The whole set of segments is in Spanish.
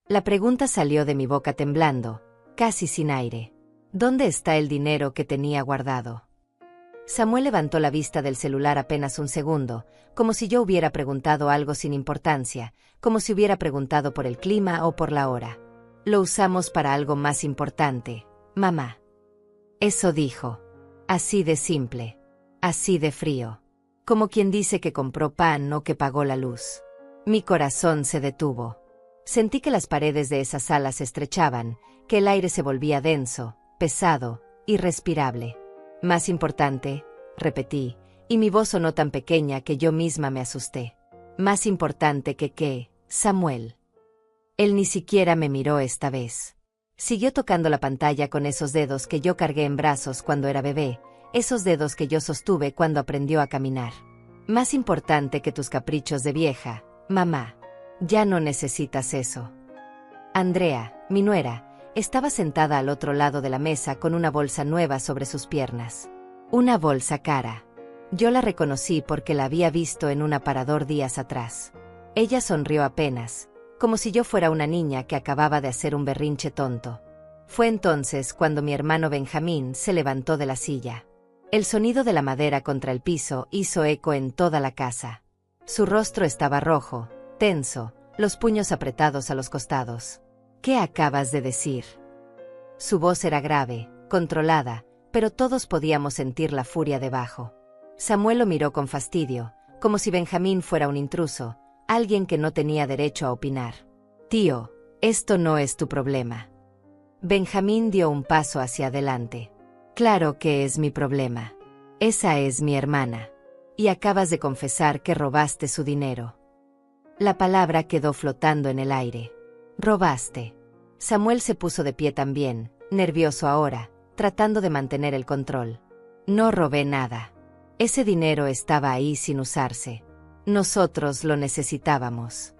La pregunta salió de mi boca temblando, casi sin aire. ¿Dónde está el dinero que tenía guardado? Samuel levantó la vista del celular apenas un segundo, como si yo hubiera preguntado algo sin importancia, como si hubiera preguntado por el clima o por la hora. Lo usamos para algo más importante, mamá. Eso dijo. Así de simple. Así de frío. Como quien dice que compró pan o que pagó la luz. Mi corazón se detuvo. Sentí que las paredes de esa sala se estrechaban, que el aire se volvía denso, pesado, irrespirable. Más importante, repetí, y mi voz sonó tan pequeña que yo misma me asusté. Más importante que qué, Samuel. Él ni siquiera me miró esta vez. Siguió tocando la pantalla con esos dedos que yo cargué en brazos cuando era bebé, esos dedos que yo sostuve cuando aprendió a caminar. Más importante que tus caprichos de vieja, mamá. Ya no necesitas eso. Andrea, mi nuera, estaba sentada al otro lado de la mesa con una bolsa nueva sobre sus piernas. Una bolsa cara. Yo la reconocí porque la había visto en un aparador días atrás. Ella sonrió apenas, como si yo fuera una niña que acababa de hacer un berrinche tonto. Fue entonces cuando mi hermano Benjamín se levantó de la silla. El sonido de la madera contra el piso hizo eco en toda la casa. Su rostro estaba rojo, tenso, los puños apretados a los costados. ¿Qué acabas de decir? Su voz era grave, controlada, pero todos podíamos sentir la furia debajo. Samuel lo miró con fastidio, como si Benjamín fuera un intruso, alguien que no tenía derecho a opinar. Tío, esto no es tu problema. Benjamín dio un paso hacia adelante. Claro que es mi problema. Esa es mi hermana. Y acabas de confesar que robaste su dinero. La palabra quedó flotando en el aire. Robaste. Samuel se puso de pie también, nervioso ahora, tratando de mantener el control. No robé nada. Ese dinero estaba ahí sin usarse. Nosotros lo necesitábamos.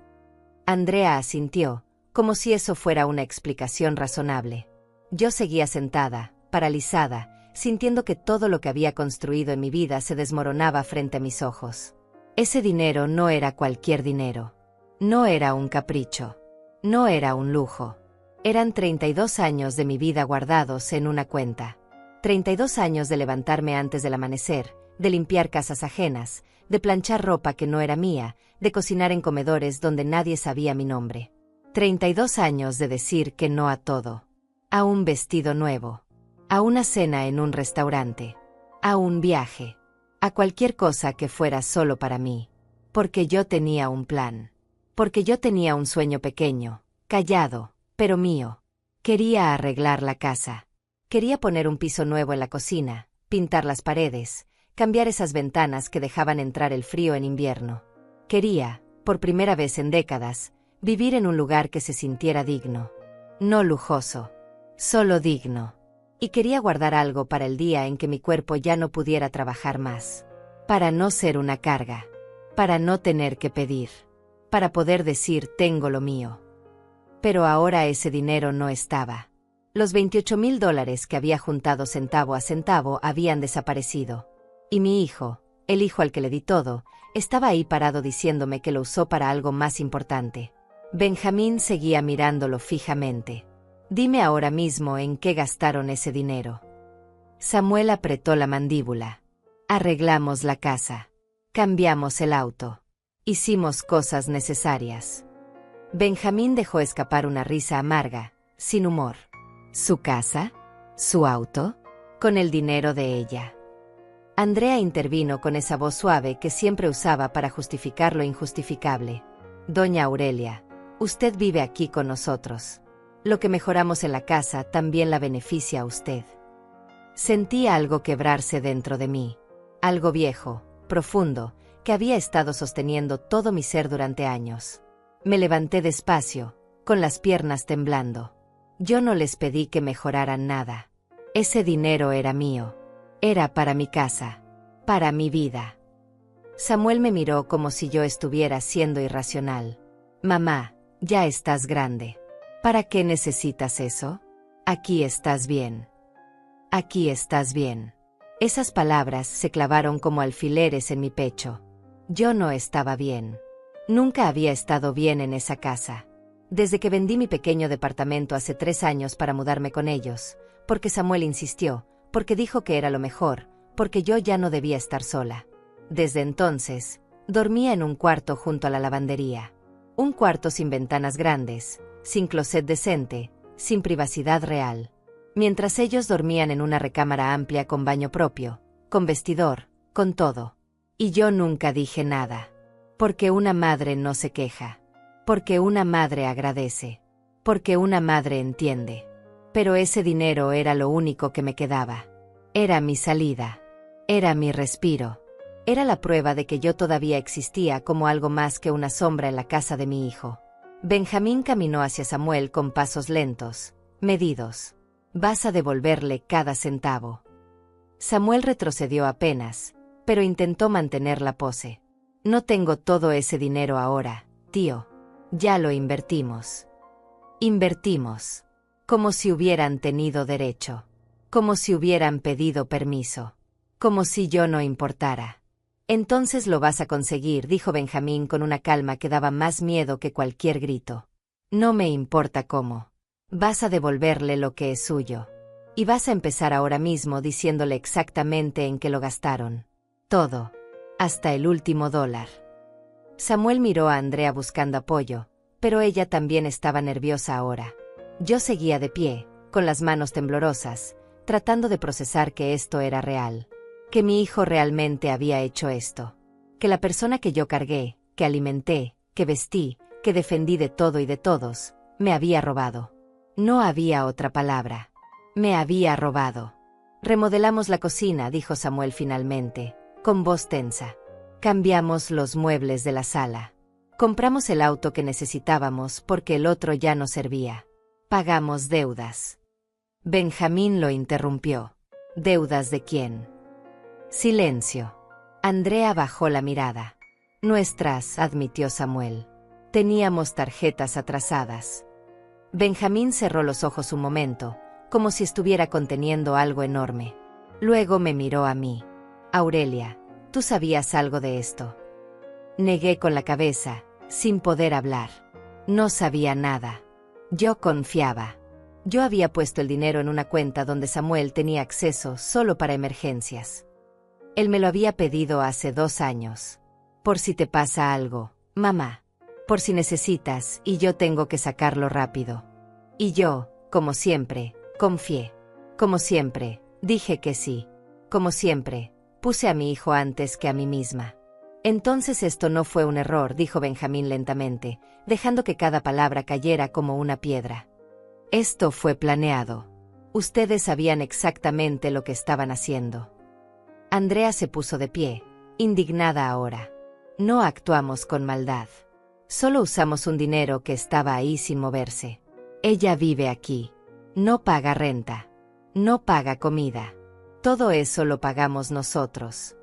Andrea asintió, como si eso fuera una explicación razonable. Yo seguía sentada, paralizada, sintiendo que todo lo que había construido en mi vida se desmoronaba frente a mis ojos. Ese dinero no era cualquier dinero. No era un capricho. No era un lujo. Eran 32 años de mi vida guardados en una cuenta. 32 años de levantarme antes del amanecer, de limpiar casas ajenas, de planchar ropa que no era mía, de cocinar en comedores donde nadie sabía mi nombre. 32 años de decir que no a todo. A un vestido nuevo. A una cena en un restaurante. A un viaje. A cualquier cosa que fuera solo para mí. Porque yo tenía un plan. Porque yo tenía un sueño pequeño, callado, pero mío. Quería arreglar la casa. Quería poner un piso nuevo en la cocina, pintar las paredes, cambiar esas ventanas que dejaban entrar el frío en invierno. Quería, por primera vez en décadas, vivir en un lugar que se sintiera digno. No lujoso, solo digno. Y quería guardar algo para el día en que mi cuerpo ya no pudiera trabajar más. Para no ser una carga. Para no tener que pedir. Para poder decir tengo lo mío. Pero ahora ese dinero no estaba. Los $28,000 que había juntado centavo a centavo habían desaparecido. Y mi hijo, el hijo al que le di todo, estaba ahí parado diciéndome que lo usó para algo más importante. Benjamín seguía mirándolo fijamente. Dime ahora mismo en qué gastaron ese dinero. Samuel apretó la mandíbula. Arreglamos la casa. Cambiamos el auto. Hicimos cosas necesarias. Benjamín dejó escapar una risa amarga, sin humor. ¿Su casa? ¿Su auto? Con el dinero de ella. Andrea intervino con esa voz suave que siempre usaba para justificar lo injustificable. Doña Aurelia, usted vive aquí con nosotros. Lo que mejoramos en la casa también la beneficia a usted. Sentí algo quebrarse dentro de mí. Algo viejo, profundo, que había estado sosteniendo todo mi ser durante años. Me levanté despacio, con las piernas temblando. Yo no les pedí que mejoraran nada. Ese dinero era mío. Era para mi casa. Para mi vida. Samuel me miró como si yo estuviera siendo irracional. Mamá, ya estás grande. ¿Para qué necesitas eso? Aquí estás bien. Aquí estás bien. Esas palabras se clavaron como alfileres en mi pecho. Yo no estaba bien. Nunca había estado bien en esa casa. Desde que vendí mi pequeño departamento hace 3 años para mudarme con ellos, porque Samuel insistió, porque dijo que era lo mejor, porque yo ya no debía estar sola. Desde entonces, dormía en un cuarto junto a la lavandería. Un cuarto sin ventanas grandes, sin closet decente, sin privacidad real. Mientras ellos dormían en una recámara amplia con baño propio, con vestidor, con todo. Y yo nunca dije nada. Porque una madre no se queja. Porque una madre agradece. Porque una madre entiende. Pero ese dinero era lo único que me quedaba. Era mi salida. Era mi respiro. Era la prueba de que yo todavía existía como algo más que una sombra en la casa de mi hijo. Benjamín caminó hacia Samuel con pasos lentos, medidos. Vas a devolverle cada centavo. Samuel retrocedió apenas, pero intentó mantener la pose. No tengo todo ese dinero ahora, tío. Ya lo invertimos. Invertimos. Como si hubieran tenido derecho. Como si hubieran pedido permiso. Como si yo no importara. Entonces lo vas a conseguir, dijo Benjamín con una calma que daba más miedo que cualquier grito. No me importa cómo. Vas a devolverle lo que es suyo. Y vas a empezar ahora mismo diciéndole exactamente en qué lo gastaron. Todo. Hasta el último dólar. Samuel miró a Andrea buscando apoyo, pero ella también estaba nerviosa ahora. Yo seguía de pie, con las manos temblorosas, tratando de procesar que esto era real. Que mi hijo realmente había hecho esto. Que la persona que yo cargué, que alimenté, que vestí, que defendí de todo y de todos, me había robado. No había otra palabra. Me había robado. Remodelamos la cocina, dijo Samuel finalmente, con voz tensa. Cambiamos los muebles de la sala. Compramos el auto que necesitábamos porque el otro ya no servía. Pagamos deudas. Benjamín lo interrumpió. ¿Deudas de quién? Silencio. Andrea bajó la mirada. Nuestras, admitió Samuel. Teníamos tarjetas atrasadas. Benjamín cerró los ojos un momento, como si estuviera conteniendo algo enorme. Luego me miró a mí. Aurelia, ¿tú sabías algo de esto? Negué con la cabeza, sin poder hablar. No sabía nada. Yo confiaba. Yo había puesto el dinero en una cuenta donde Samuel tenía acceso solo para emergencias. Él me lo había pedido hace 2 años. Por si te pasa algo, mamá. Por si necesitas y yo tengo que sacarlo rápido. Y yo, como siempre, confié. Como siempre, dije que sí. Como siempre, puse a mi hijo antes que a mí misma. Entonces esto no fue un error, dijo Benjamín lentamente, dejando que cada palabra cayera como una piedra. Esto fue planeado. Ustedes sabían exactamente lo que estaban haciendo. Andrea se puso de pie, indignada ahora. No actuamos con maldad. Solo usamos un dinero que estaba ahí sin moverse. Ella vive aquí. No paga renta. No paga comida. Todo eso lo pagamos nosotros.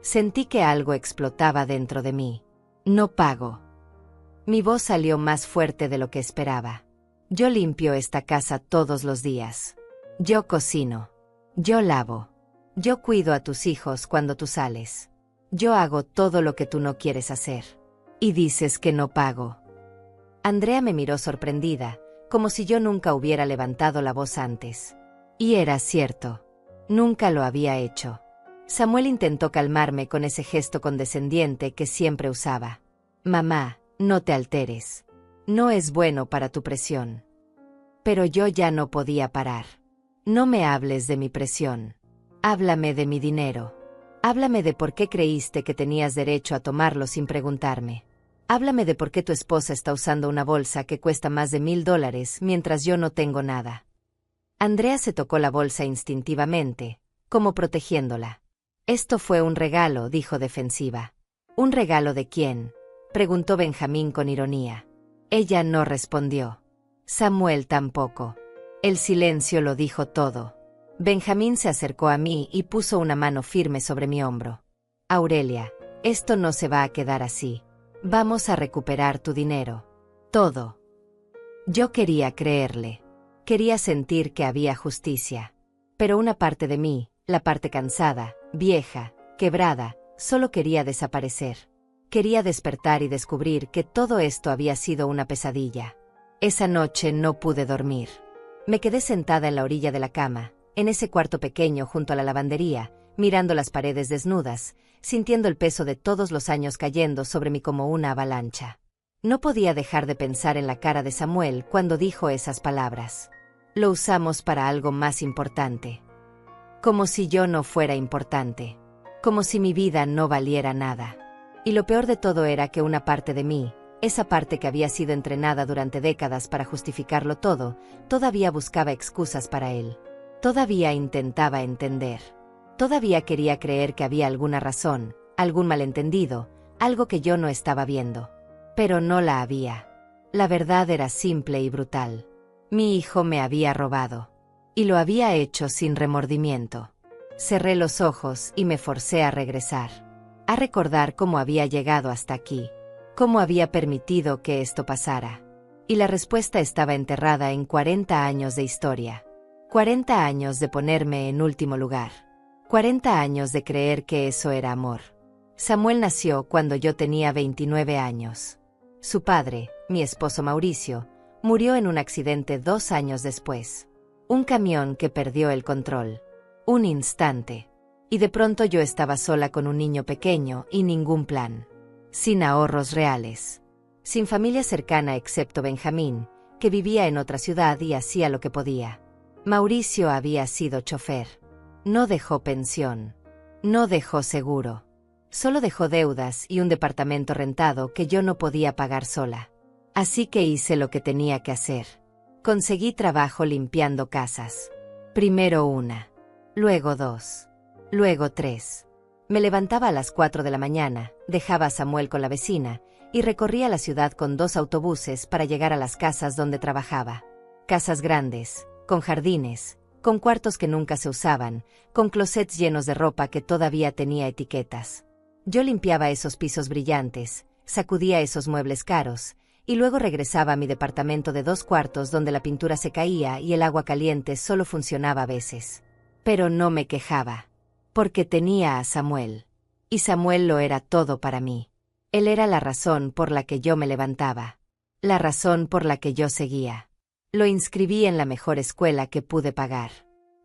Sentí que algo explotaba dentro de mí. No pago. Mi voz salió más fuerte de lo que esperaba. Yo limpio esta casa todos los días. Yo cocino. Yo lavo. Yo cuido a tus hijos cuando tú sales. Yo hago todo lo que tú no quieres hacer. Y dices que no pago. Andrea me miró sorprendida, como si yo nunca hubiera levantado la voz antes. Y era cierto. Nunca lo había hecho. Samuel intentó calmarme con ese gesto condescendiente que siempre usaba. Mamá, no te alteres. No es bueno para tu presión. Pero yo ya no podía parar. No me hables de mi presión. Háblame de mi dinero. Háblame de por qué creíste que tenías derecho a tomarlo sin preguntarme. Háblame de por qué tu esposa está usando una bolsa que cuesta más de $1000 mientras yo no tengo nada. Andrea se tocó la bolsa instintivamente, como protegiéndola. Esto fue un regalo, dijo defensiva. ¿Un regalo de quién?, preguntó Benjamín con ironía. Ella no respondió. Samuel tampoco. El silencio lo dijo todo. Benjamín se acercó a mí y puso una mano firme sobre mi hombro. Aurelia, esto no se va a quedar así. Vamos a recuperar tu dinero. Todo. Yo quería creerle. Quería sentir que había justicia. Pero una parte de mí, la parte cansada, vieja, quebrada, solo quería desaparecer. Quería despertar y descubrir que todo esto había sido una pesadilla. Esa noche no pude dormir. Me quedé sentada en la orilla de la cama, en ese cuarto pequeño junto a la lavandería, mirando las paredes desnudas, sintiendo el peso de todos los años cayendo sobre mí como una avalancha. No podía dejar de pensar en la cara de Samuel cuando dijo esas palabras. Lo usamos para algo más importante. Como si yo no fuera importante. Como si mi vida no valiera nada. Y lo peor de todo era que una parte de mí, esa parte que había sido entrenada durante décadas para justificarlo todo, todavía buscaba excusas para él. Todavía intentaba entender. Todavía quería creer que había alguna razón, algún malentendido, algo que yo no estaba viendo. Pero no la había. La verdad era simple y brutal. Mi hijo me había robado. Y lo había hecho sin remordimiento. Cerré los ojos y me forcé a regresar. A recordar cómo había llegado hasta aquí. Cómo había permitido que esto pasara. Y la respuesta estaba enterrada en 40 años de historia. 40 años de ponerme en último lugar. 40 años de creer que eso era amor. Samuel nació cuando yo tenía 29 años. Su padre, mi esposo Mauricio, murió en un accidente 2 años después. Un camión que perdió el control. Un instante. Y de pronto yo estaba sola con un niño pequeño y ningún plan. Sin ahorros reales. Sin familia cercana excepto Benjamín, que vivía en otra ciudad y hacía lo que podía. Mauricio había sido chofer. No dejó pensión. No dejó seguro. Solo dejó deudas y un departamento rentado que yo no podía pagar sola. Así que hice lo que tenía que hacer. Conseguí trabajo limpiando casas. Primero una. Luego 2. Luego 3. Me levantaba a las 4 de la mañana, dejaba a Samuel con la vecina, y recorría la ciudad con 2 autobuses para llegar a las casas donde trabajaba. Casas grandes, con jardines, con cuartos que nunca se usaban, con closets llenos de ropa que todavía tenía etiquetas. Yo limpiaba esos pisos brillantes, sacudía esos muebles caros, y luego regresaba a mi departamento de 2 cuartos donde la pintura se caía y el agua caliente solo funcionaba a veces. Pero no me quejaba. Porque tenía a Samuel. Y Samuel lo era todo para mí. Él era la razón por la que yo me levantaba. La razón por la que yo seguía. Lo inscribí en la mejor escuela que pude pagar.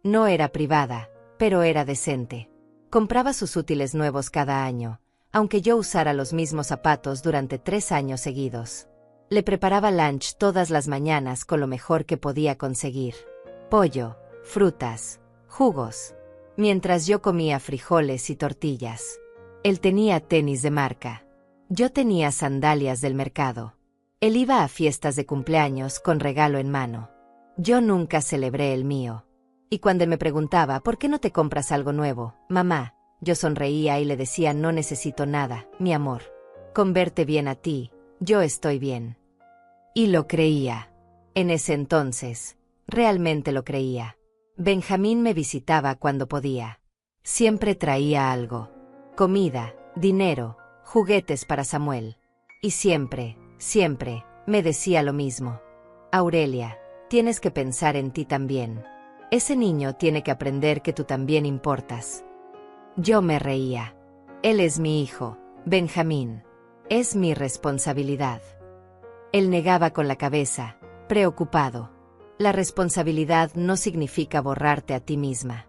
No era privada, pero era decente. Compraba sus útiles nuevos cada año, aunque yo usara los mismos zapatos durante 3 años seguidos. Le preparaba lunch todas las mañanas con lo mejor que podía conseguir. Pollo, frutas, jugos. Mientras yo comía frijoles y tortillas. Él tenía tenis de marca. Yo tenía sandalias del mercado. Él iba a fiestas de cumpleaños con regalo en mano. Yo nunca celebré el mío. Y cuando él me preguntaba, ¿por qué no te compras algo nuevo, mamá? Yo sonreía y le decía, no necesito nada, mi amor. Con verte bien a ti, yo estoy bien. Y lo creía. En ese entonces, realmente lo creía. Benjamín me visitaba cuando podía. Siempre traía algo. Comida, dinero, juguetes para Samuel. Y siempre, me decía lo mismo. Aurelia, tienes que pensar en ti también. Ese niño tiene que aprender que tú también importas. Yo me reía. Él es mi hijo, Benjamín. Es mi responsabilidad. Él negaba con la cabeza, preocupado. La responsabilidad no significa borrarte a ti misma.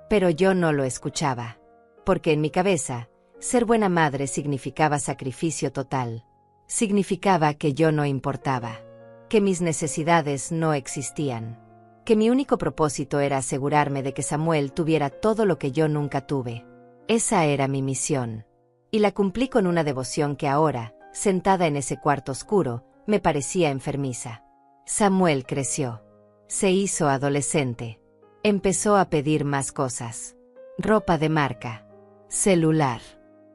Pero yo no lo escuchaba. Porque en mi cabeza, ser buena madre significaba sacrificio total. Significaba que yo no importaba. Que mis necesidades no existían. Que mi único propósito era asegurarme de que Samuel tuviera todo lo que yo nunca tuve. Esa era mi misión. Y la cumplí con una devoción que ahora, sentada en ese cuarto oscuro, me parecía enfermiza. Samuel creció. Se hizo adolescente. Empezó a pedir más cosas. Ropa de marca. Celular.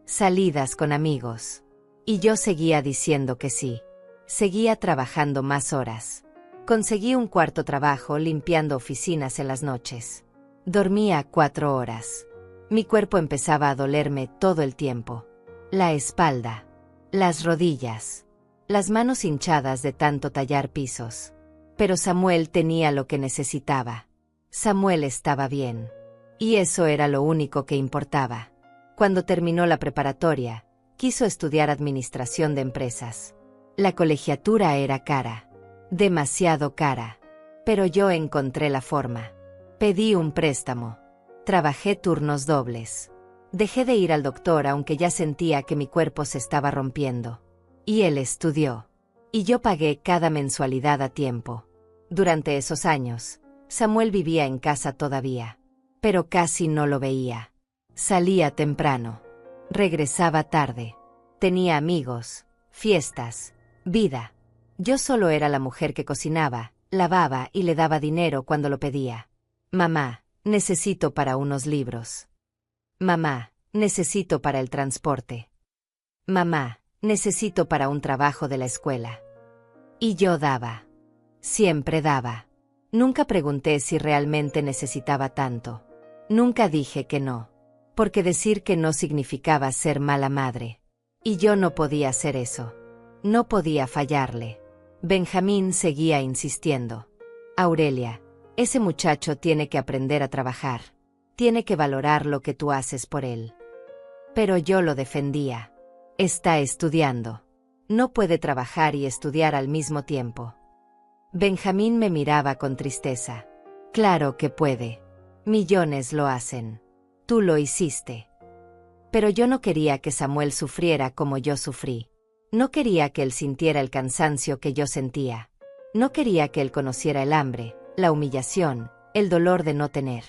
Salidas con amigos. Y yo seguía diciendo que sí. Seguía trabajando más horas. Conseguí un cuarto trabajo limpiando oficinas en las noches. Dormía 4 horas. Mi cuerpo empezaba a dolerme todo el tiempo. La espalda. Las rodillas. Las manos hinchadas de tanto tallar pisos. Pero Samuel tenía lo que necesitaba. Samuel estaba bien. Y eso era lo único que importaba. Cuando terminó la preparatoria, quiso estudiar administración de empresas. La colegiatura era cara. Demasiado cara. Pero yo encontré la forma. Pedí un préstamo. Trabajé turnos dobles. Dejé de ir al doctor aunque ya sentía que mi cuerpo se estaba rompiendo. Y él estudió. Y yo pagué cada mensualidad a tiempo. Durante esos años, Samuel vivía en casa todavía. Pero casi no lo veía. Salía temprano. Regresaba tarde. Tenía amigos, fiestas, vida. Yo solo era la mujer que cocinaba, lavaba y le daba dinero cuando lo pedía. Mamá, necesito para unos libros. Mamá, necesito para el transporte. Mamá, necesito para un trabajo de la escuela. Y yo daba. Siempre daba. Nunca pregunté si realmente necesitaba tanto. Nunca dije que no. Porque decir que no significaba ser mala madre. Y yo no podía hacer eso. No podía fallarle. Benjamín seguía insistiendo. Aurelia, ese muchacho tiene que aprender a trabajar. Tiene que valorar lo que tú haces por él. Pero yo lo defendía. Está estudiando. No puede trabajar y estudiar al mismo tiempo. Benjamín me miraba con tristeza. Claro que puede. Millones lo hacen. Tú lo hiciste. Pero yo no quería que Samuel sufriera como yo sufrí. No quería que él sintiera el cansancio que yo sentía. No quería que él conociera el hambre, la humillación, el dolor de no tener.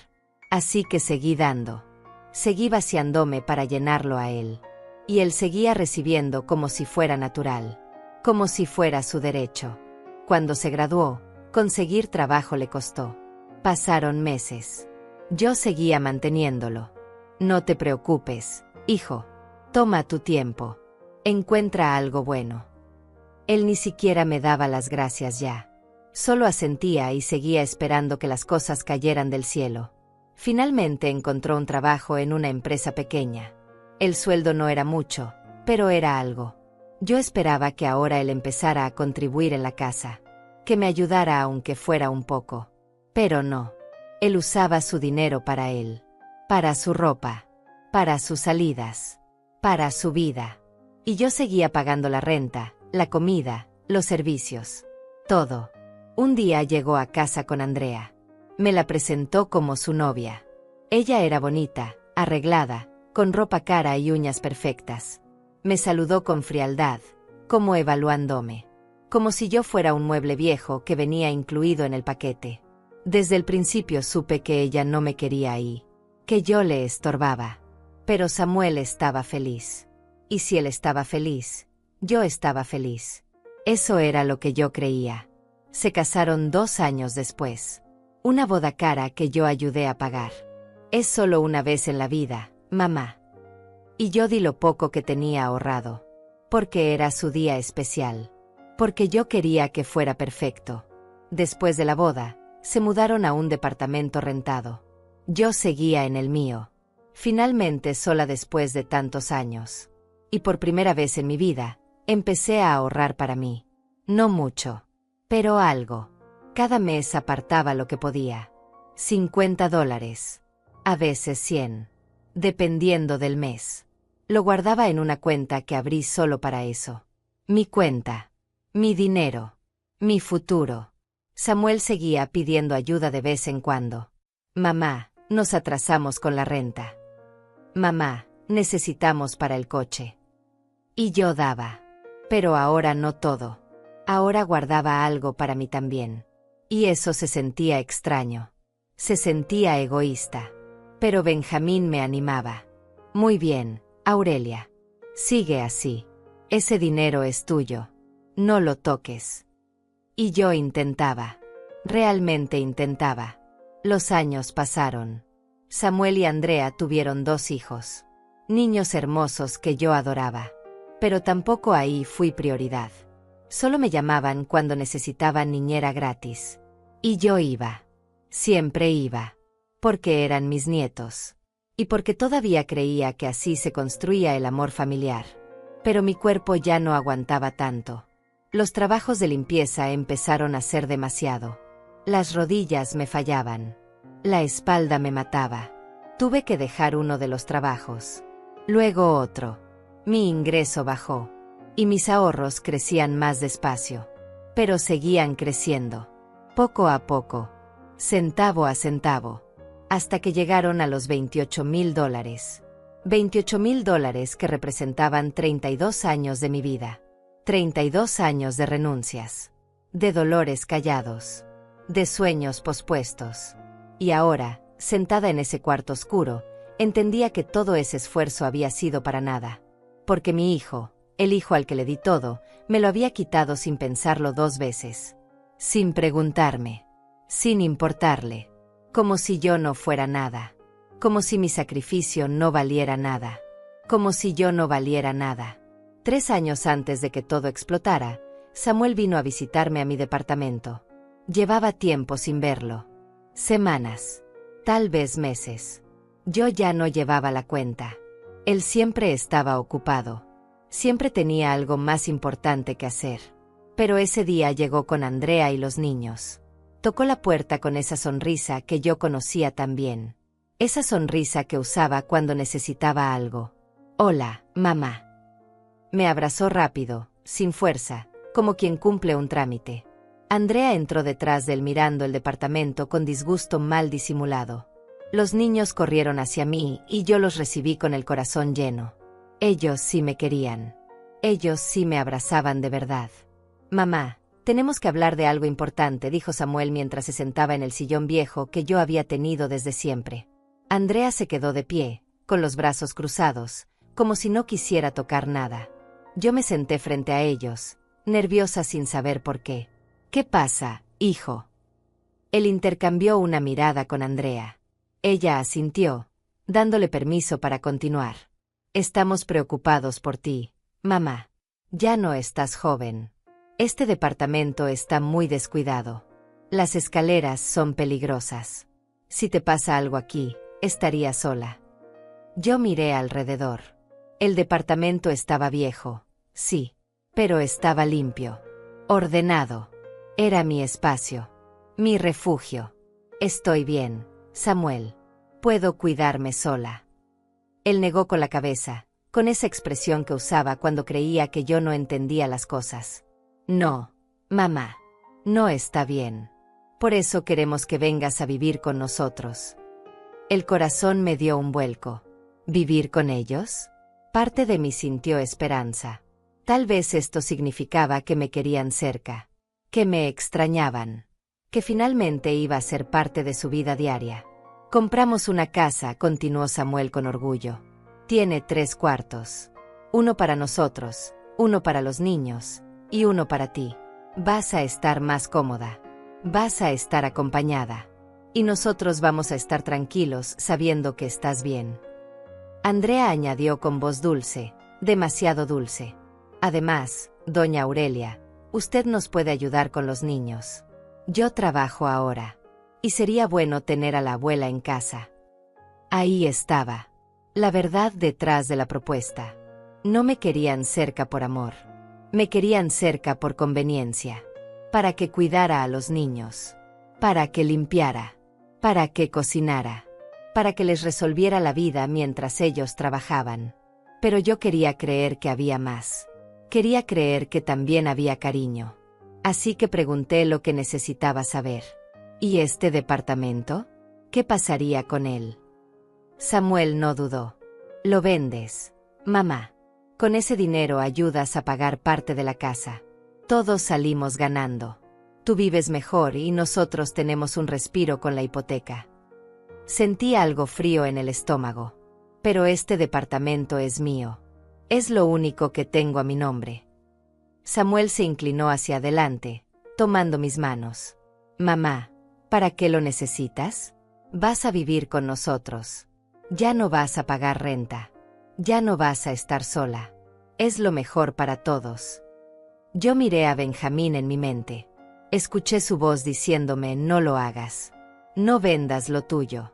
Así que seguí dando. Seguí vaciándome para llenarlo a él. Y él seguía recibiendo como si fuera natural. Como si fuera su derecho. Cuando se graduó, conseguir trabajo le costó. Pasaron meses. Yo seguía manteniéndolo. No te preocupes, hijo. Toma tu tiempo. Encuentra algo bueno. Él ni siquiera me daba las gracias ya. Solo asentía y seguía esperando que las cosas cayeran del cielo. Finalmente encontró un trabajo en una empresa pequeña. El sueldo no era mucho, pero era algo. Yo esperaba que ahora él empezara a contribuir en la casa. Que me ayudara aunque fuera un poco. Pero no. Él usaba su dinero para él. Para su ropa. Para sus salidas. Para su vida. Y yo seguía pagando la renta, la comida, los servicios. Todo. Un día llegó a casa con Andrea. Me la presentó como su novia. Ella era bonita, arreglada, con ropa cara y uñas perfectas. Me saludó con frialdad, como evaluándome. Como si yo fuera un mueble viejo que venía incluido en el paquete. Desde el principio supe que ella no me quería ahí. Que yo le estorbaba. Pero Samuel estaba feliz. Y si él estaba feliz, yo estaba feliz. Eso era lo que yo creía. Se casaron 2 años después. Una boda cara que yo ayudé a pagar. Es solo una vez en la vida, mamá. Y yo di lo poco que tenía ahorrado. Porque era su día especial. Porque yo quería que fuera perfecto. Después de la boda, se mudaron a un departamento rentado. Yo seguía en el mío. Finalmente sola después de tantos años. Y por primera vez en mi vida, empecé a ahorrar para mí. No mucho. Pero algo. Cada mes apartaba lo que podía. $50. A veces 100. Dependiendo del mes. Lo guardaba en una cuenta que abrí solo para eso. Mi cuenta. Mi dinero. Mi futuro. Samuel seguía pidiendo ayuda de vez en cuando. Mamá, nos atrasamos con la renta. Mamá, necesitamos para el coche. Y yo daba. Pero ahora no todo. Ahora guardaba algo para mí también. Y eso se sentía extraño. Se sentía egoísta. Pero Benjamín me animaba. Muy bien, Aurelia. Sigue así. Ese dinero es tuyo. No lo toques. Y yo intentaba. Realmente intentaba. Los años pasaron. Samuel y Andrea tuvieron 2 hijos. Niños hermosos que yo adoraba. Pero tampoco ahí fui prioridad. Solo me llamaban cuando necesitaban niñera gratis. Y yo iba. Siempre iba. Porque eran mis nietos. Y porque todavía creía que así se construía el amor familiar. Pero mi cuerpo ya no aguantaba tanto. Los trabajos de limpieza empezaron a ser demasiado. Las rodillas me fallaban. La espalda me mataba. Tuve que dejar uno de los trabajos. Luego otro. Mi ingreso bajó. Y mis ahorros crecían más despacio. pero seguían creciendo. Poco a poco, centavo a centavo, hasta que llegaron a los $28,000. $28,000 que representaban 32 años de mi vida. 32 años de renuncias, de dolores callados, de sueños pospuestos. Y ahora, sentada en ese cuarto oscuro, entendía que todo ese esfuerzo había sido para nada. Porque mi hijo, el hijo al que le di todo, me lo había quitado sin pensarlo 2 veces. Sin preguntarme, sin importarle, como si yo no fuera nada, como si mi sacrificio no valiera nada, como si yo no valiera nada. 3 años antes de que todo explotara, Samuel vino a visitarme a mi departamento. Llevaba tiempo sin verlo. Semanas, tal vez meses. Yo ya no llevaba la cuenta. Él siempre estaba ocupado. Siempre tenía algo más importante que hacer. Pero ese día llegó con Andrea y los niños. Tocó la puerta con esa sonrisa que yo conocía tan bien. Esa sonrisa que usaba cuando necesitaba algo. Hola, mamá. Me abrazó rápido, sin fuerza, como quien cumple un trámite. Andrea entró detrás de él mirando el departamento con disgusto mal disimulado. Los niños corrieron hacia mí y yo los recibí con el corazón lleno. Ellos sí me querían. Ellos sí me abrazaban de verdad. Mamá, tenemos que hablar de algo importante, dijo Samuel mientras se sentaba en el sillón viejo que yo había tenido desde siempre. Andrea se quedó de pie, con los brazos cruzados, como si no quisiera tocar nada. Yo me senté frente a ellos, nerviosa sin saber por qué. ¿Qué pasa, hijo? Él intercambió una mirada con Andrea. Ella asintió, dándole permiso para continuar. Estamos preocupados por ti, mamá. Ya no estás joven. Este departamento está muy descuidado. Las escaleras son peligrosas. Si te pasa algo aquí, estaría sola. Yo miré alrededor. El departamento estaba viejo, sí, pero estaba limpio, ordenado. Era mi espacio, mi refugio. Estoy bien, Samuel. Puedo cuidarme sola. Él negó con la cabeza, con esa expresión que usaba cuando creía que yo no entendía las cosas. No, mamá, no está bien. Por eso queremos que vengas a vivir con nosotros. El corazón me dio un vuelco. ¿Vivir con ellos? Parte de mí sintió esperanza. Tal vez esto significaba que me querían cerca, que me extrañaban, que finalmente iba a ser parte de su vida diaria. Compramos una casa, continuó Samuel con orgullo. Tiene 3 cuartos. 1 para nosotros, 1 para los niños, y 1 para ti. Vas a estar más cómoda. Vas a estar acompañada. Y nosotros vamos a estar tranquilos sabiendo que estás bien. Andrea añadió con voz dulce, demasiado dulce. Además, doña Aurelia, usted nos puede ayudar con los niños. Yo trabajo ahora. Y sería bueno tener a la abuela en casa. Ahí estaba. La verdad detrás de la propuesta. No me querían cerca por amor. Me querían cerca por conveniencia. Para que cuidara a los niños. Para que limpiara. Para que cocinara. Para que les resolviera la vida mientras ellos trabajaban. Pero yo quería creer que había más. Quería creer que también había cariño. Así que pregunté lo que necesitaba saber. ¿Y este departamento? ¿Qué pasaría con él? Samuel no dudó. Lo vendes, mamá. Con ese dinero ayudas a pagar parte de la casa. Todos salimos ganando. Tú vives mejor y nosotros tenemos un respiro con la hipoteca. Sentí algo frío en el estómago. Pero este departamento es mío. Es lo único que tengo a mi nombre. Samuel se inclinó hacia adelante, tomando mis manos. Mamá, ¿para qué lo necesitas? Vas a vivir con nosotros. Ya no vas a pagar renta. Ya no vas a estar sola. Es lo mejor para todos. Yo miré a Benjamín en mi mente. Escuché su voz diciéndome: no lo hagas. No vendas lo tuyo.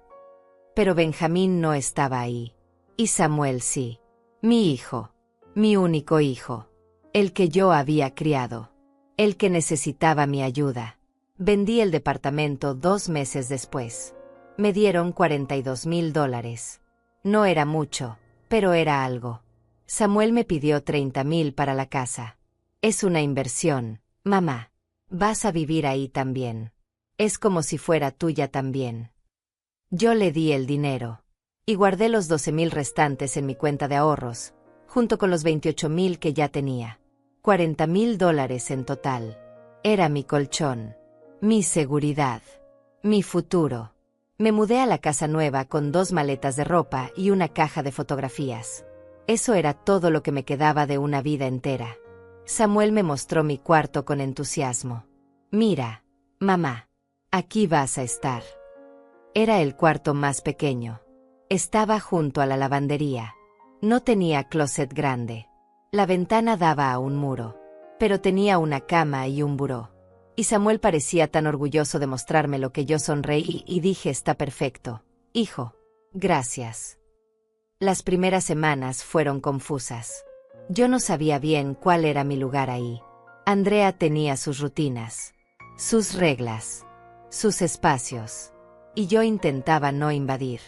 Pero Benjamín no estaba ahí. Y Samuel sí. Mi hijo. Mi único hijo. El que yo había criado. El que necesitaba mi ayuda. Vendí el departamento 2 meses después. Me dieron $42,000. No era mucho, pero era algo. Samuel me pidió $30,000 para la casa. Es una inversión, mamá. Vas a vivir ahí también. Es como si fuera tuya también. Yo le di el dinero. Y guardé los 12,000 restantes en mi cuenta de ahorros, junto con los 28,000 que ya tenía. $40,000 en total. Era mi colchón. Mi seguridad. Mi futuro. Me mudé a la casa nueva con 2 maletas de ropa y una caja de fotografías. Eso era todo lo que me quedaba de una vida entera. Samuel me mostró mi cuarto con entusiasmo. Mira, mamá. Aquí vas a estar. Era el cuarto más pequeño. Estaba junto a la lavandería. No tenía closet grande. La ventana daba a un muro. Pero tenía una cama y un buró. Y Samuel parecía tan orgulloso de mostrarme lo que yo sonreí y dije: está perfecto, hijo. Gracias. Las primeras semanas fueron confusas. Yo no sabía bien cuál era mi lugar ahí. Andrea tenía sus rutinas, sus reglas, sus espacios. Y yo intentaba no invadir.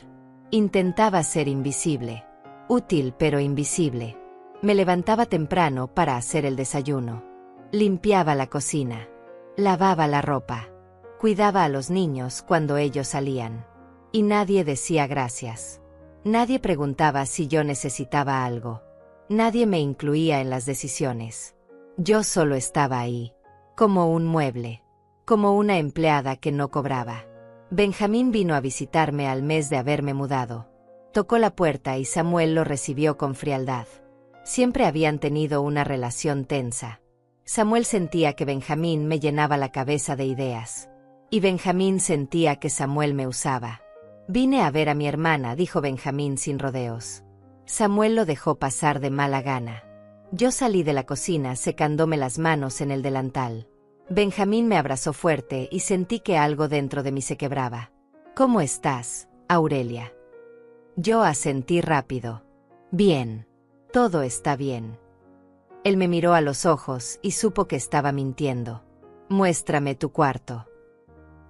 Intentaba ser invisible. Útil pero invisible. Me levantaba temprano para hacer el desayuno. Limpiaba la cocina. Lavaba la ropa. Cuidaba a los niños cuando ellos salían. Y nadie decía gracias. Nadie preguntaba si yo necesitaba algo. Nadie me incluía en las decisiones. Yo solo estaba ahí. Como un mueble. Como una empleada que no cobraba. Benjamín vino a visitarme al mes de haberme mudado. Tocó la puerta y Samuel lo recibió con frialdad. Siempre habían tenido una relación tensa. Samuel sentía que Benjamín me llenaba la cabeza de ideas. Y Benjamín sentía que Samuel me usaba. Vine a ver a mi hermana, dijo Benjamín sin rodeos. Samuel lo dejó pasar de mala gana. Yo salí de la cocina secándome las manos en el delantal. Benjamín me abrazó fuerte y sentí que algo dentro de mí se quebraba. ¿Cómo estás, Aurelia? Yo asentí rápido. Bien. Todo está bien. Él me miró a los ojos y supo que estaba mintiendo. Muéstrame tu cuarto.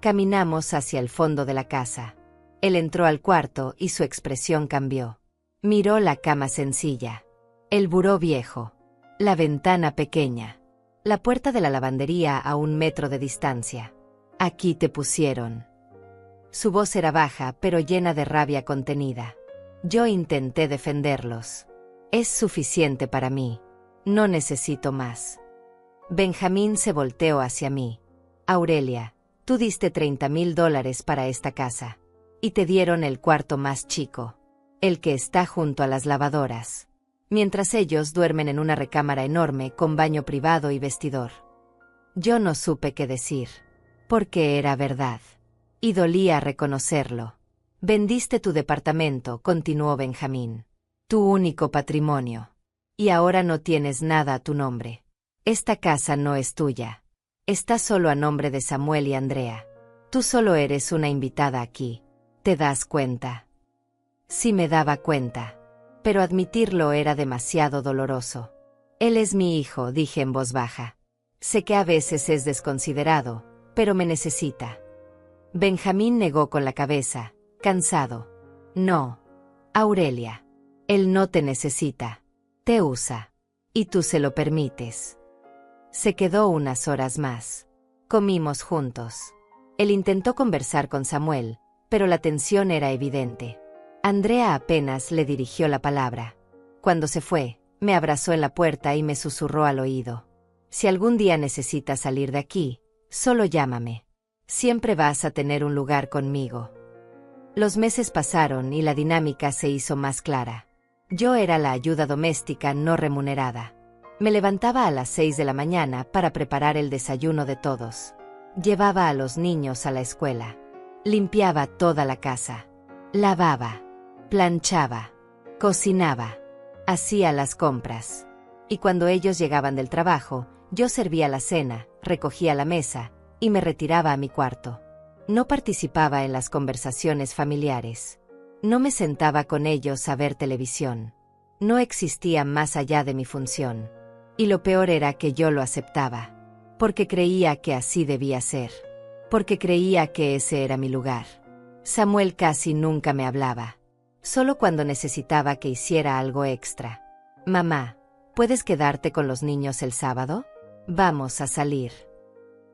Caminamos hacia el fondo de la casa. Él entró al cuarto y su expresión cambió. Miró la cama sencilla. El buró viejo. La ventana pequeña. La puerta de la lavandería a 1 metro de distancia. Aquí te pusieron. Su voz era baja pero llena de rabia contenida. Yo intenté defenderlos. Es suficiente para mí. No necesito más. Benjamín se volteó hacia mí. Aurelia, tú diste $30,000 para esta casa. Y te dieron el cuarto más chico. El que está junto a las lavadoras. Mientras ellos duermen en una recámara enorme con baño privado y vestidor. Yo no supe qué decir. Porque era verdad. Y dolía reconocerlo. Vendiste tu departamento, continuó Benjamín. Tu único patrimonio. Y ahora no tienes nada a tu nombre. Esta casa no es tuya. Está solo a nombre de Samuel y Andrea. Tú solo eres una invitada aquí. ¿Te das cuenta? Sí me daba cuenta. Pero admitirlo era demasiado doloroso. Él es mi hijo, dije en voz baja. Sé que a veces es desconsiderado, pero me necesita. Benjamín negó con la cabeza, cansado. No. Aurelia. Él no te necesita. Te usa. Y tú se lo permites. Se quedó unas horas más. Comimos juntos. Él intentó conversar con Samuel, pero la tensión era evidente. Andrea apenas le dirigió la palabra. Cuando se fue, me abrazó en la puerta y me susurró al oído. Si algún día necesitas salir de aquí, solo llámame. Siempre vas a tener un lugar conmigo. Los meses pasaron y la dinámica se hizo más clara. Yo era la ayuda doméstica no remunerada. Me levantaba a las 6 de la mañana para preparar el desayuno de todos. Llevaba a los niños a la escuela. Limpiaba toda la casa. Lavaba. Planchaba. Cocinaba. Hacía las compras. Y cuando ellos llegaban del trabajo, yo servía la cena, recogía la mesa, y me retiraba a mi cuarto. No participaba en las conversaciones familiares. No me sentaba con ellos a ver televisión. No existía más allá de mi función. Y lo peor era que yo lo aceptaba. Porque creía que así debía ser. Porque creía que ese era mi lugar. Samuel casi nunca me hablaba. Solo cuando necesitaba que hiciera algo extra. Mamá, ¿puedes quedarte con los niños el sábado? Vamos a salir.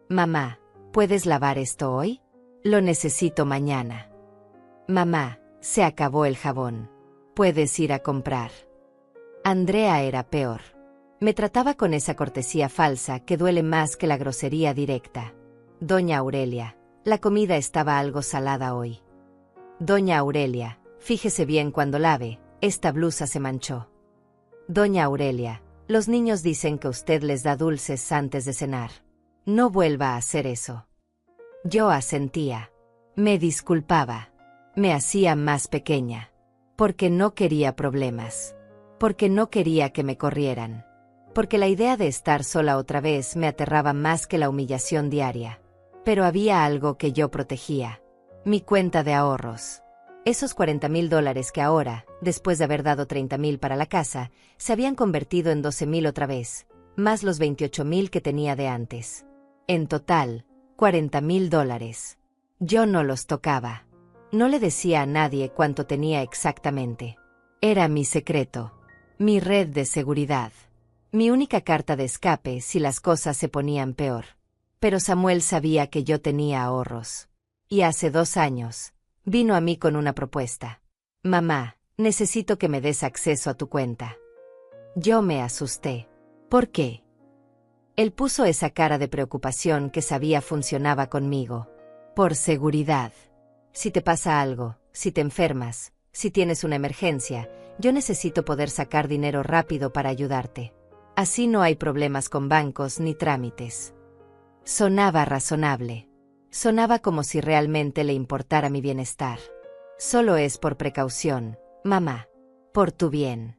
Mamá, ¿puedes lavar esto hoy? Lo necesito mañana. Mamá, se acabó el jabón. Puedes ir a comprar. Andrea era peor. Me trataba con esa cortesía falsa que duele más que la grosería directa. Doña Aurelia, la comida estaba algo salada hoy. Doña Aurelia, fíjese bien cuando lave, esta blusa se manchó. Doña Aurelia, los niños dicen que usted les da dulces antes de cenar. No vuelva a hacer eso. Yo asentía. Me disculpaba. Me hacía más pequeña. Porque no quería problemas. Porque no quería que me corrieran. Porque la idea de estar sola otra vez me aterraba más que la humillación diaria. Pero había algo que yo protegía. Mi cuenta de ahorros. Esos $40,000 que ahora, después de haber dado $30,000 para la casa, se habían convertido en $12,000 otra vez, más los $28,000 que tenía de antes. En total, $40,000. Yo no los tocaba. No le decía a nadie cuánto tenía exactamente. Era mi secreto. Mi red de seguridad. Mi única carta de escape si las cosas se ponían peor. Pero Samuel sabía que yo tenía ahorros. Y hace 2 años, vino a mí con una propuesta. Mamá, necesito que me des acceso a tu cuenta. Yo me asusté. ¿Por qué? Él puso esa cara de preocupación que sabía funcionaba conmigo. Por seguridad. Si te pasa algo, si te enfermas, si tienes una emergencia, yo necesito poder sacar dinero rápido para ayudarte. Así no hay problemas con bancos ni trámites. Sonaba razonable. Sonaba como si realmente le importara mi bienestar. Solo es por precaución, mamá. Por tu bien.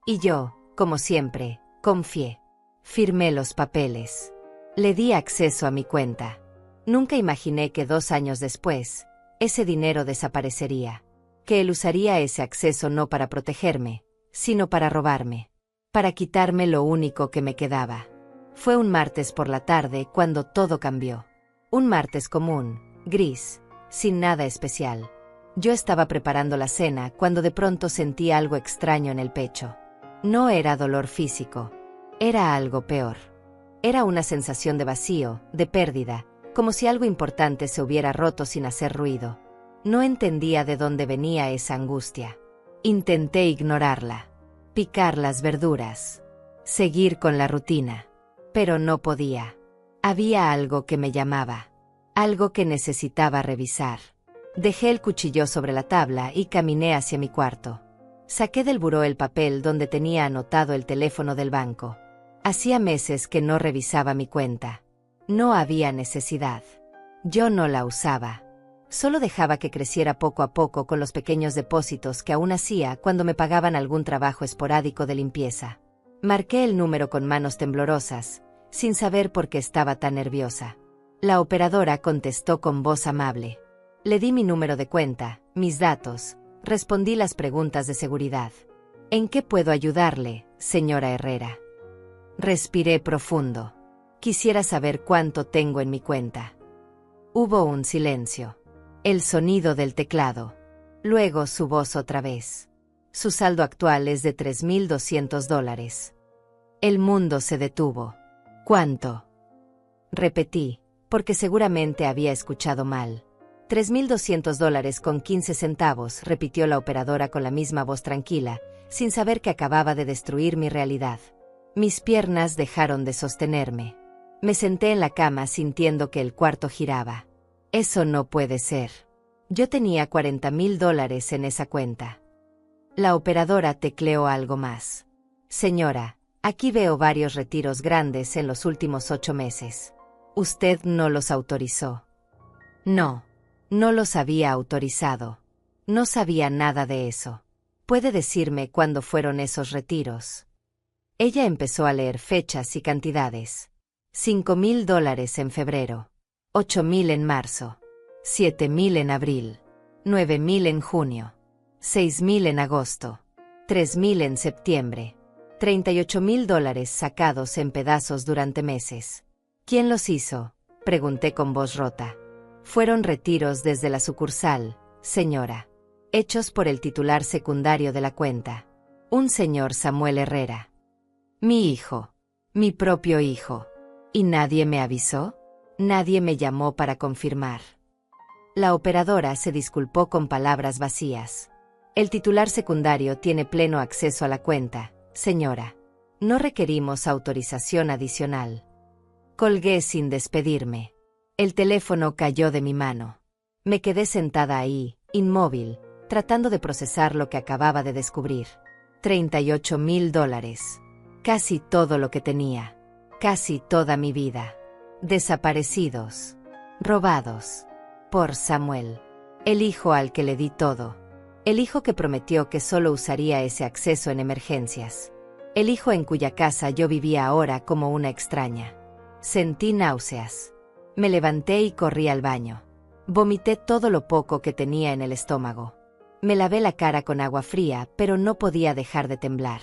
Y yo, como siempre, confié. Firmé los papeles. Le di acceso a mi cuenta. Nunca imaginé que 2 años después, ese dinero desaparecería. Que él usaría ese acceso no para protegerme, sino para robarme. Para quitarme lo único que me quedaba. Fue un martes por la tarde cuando todo cambió. Un martes común, gris, sin nada especial. Yo estaba preparando la cena cuando de pronto sentí algo extraño en el pecho. No era dolor físico. Era algo peor. Era una sensación de vacío, de pérdida, como si algo importante se hubiera roto sin hacer ruido. No entendía de dónde venía esa angustia. Intenté ignorarla. Picar las verduras. Seguir con la rutina. Pero no podía. Había algo que me llamaba. Algo que necesitaba revisar. Dejé el cuchillo sobre la tabla y caminé hacia mi cuarto. Saqué del buró el papel donde tenía anotado el teléfono del banco. Hacía meses que no revisaba mi cuenta. No había necesidad. Yo no la usaba. Solo dejaba que creciera poco a poco con los pequeños depósitos que aún hacía cuando me pagaban algún trabajo esporádico de limpieza. Marqué el número con manos temblorosas, sin saber por qué estaba tan nerviosa. La operadora contestó con voz amable. Le di mi número de cuenta, mis datos, respondí las preguntas de seguridad. ¿En qué puedo ayudarle, señora Herrera? Respiré profundo. Quisiera saber cuánto tengo en mi cuenta. Hubo un silencio. El sonido del teclado. Luego su voz otra vez. Su saldo actual es de $3,200. El mundo se detuvo. ¿Cuánto? Repetí, porque seguramente había escuchado mal. $3,200 con 15 centavos, repitió la operadora con la misma voz tranquila, sin saber que acababa de destruir mi realidad. Mis piernas dejaron de sostenerme. Me senté en la cama sintiendo que el cuarto giraba. Eso no puede ser. Yo tenía $40,000 en esa cuenta. La operadora tecleó algo más. Señora, aquí veo varios retiros grandes en los últimos 8 meses. ¿Usted no los autorizó? No, no los había autorizado. No sabía nada de eso. ¿Puede decirme cuándo fueron esos retiros? Ella empezó a leer fechas y cantidades. $5,000 en febrero. 8,000 en marzo. 7,000 en abril. 9,000 en junio. 6,000 en agosto. 3,000 en septiembre. $38,000 sacados en pedazos durante meses. ¿Quién los hizo? Pregunté con voz rota. Fueron retiros desde la sucursal, señora. Hechos por el titular secundario de la cuenta. Un señor Samuel Herrera. Mi hijo. Mi propio hijo. ¿Y nadie me avisó? Nadie me llamó para confirmar. La operadora se disculpó con palabras vacías. El titular secundario tiene pleno acceso a la cuenta, señora. No requerimos autorización adicional. Colgué sin despedirme. El teléfono cayó de mi mano. Me quedé sentada ahí, inmóvil, tratando de procesar lo que acababa de descubrir. $38,000. Casi todo lo que tenía. Casi toda mi vida. Desaparecidos. Robados. Por Samuel. El hijo al que le di todo. El hijo que prometió que solo usaría ese acceso en emergencias. El hijo en cuya casa yo vivía ahora como una extraña. Sentí náuseas. Me levanté y corrí al baño. Vomité todo lo poco que tenía en el estómago. Me lavé la cara con agua fría, pero no podía dejar de temblar.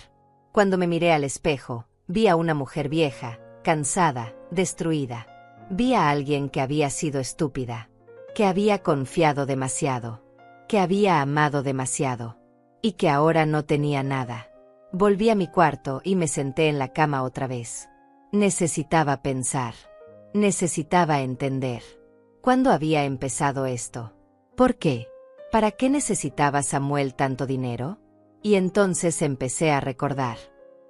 Cuando me miré al espejo, vi a una mujer vieja, cansada, destruida. Vi a alguien que había sido estúpida, que había confiado demasiado, que había amado demasiado, y que ahora no tenía nada. Volví a mi cuarto y me senté en la cama otra vez. Necesitaba pensar. Necesitaba entender. ¿Cuándo había empezado esto? ¿Por qué? ¿Para qué necesitaba Samuel tanto dinero? Y entonces empecé a recordar.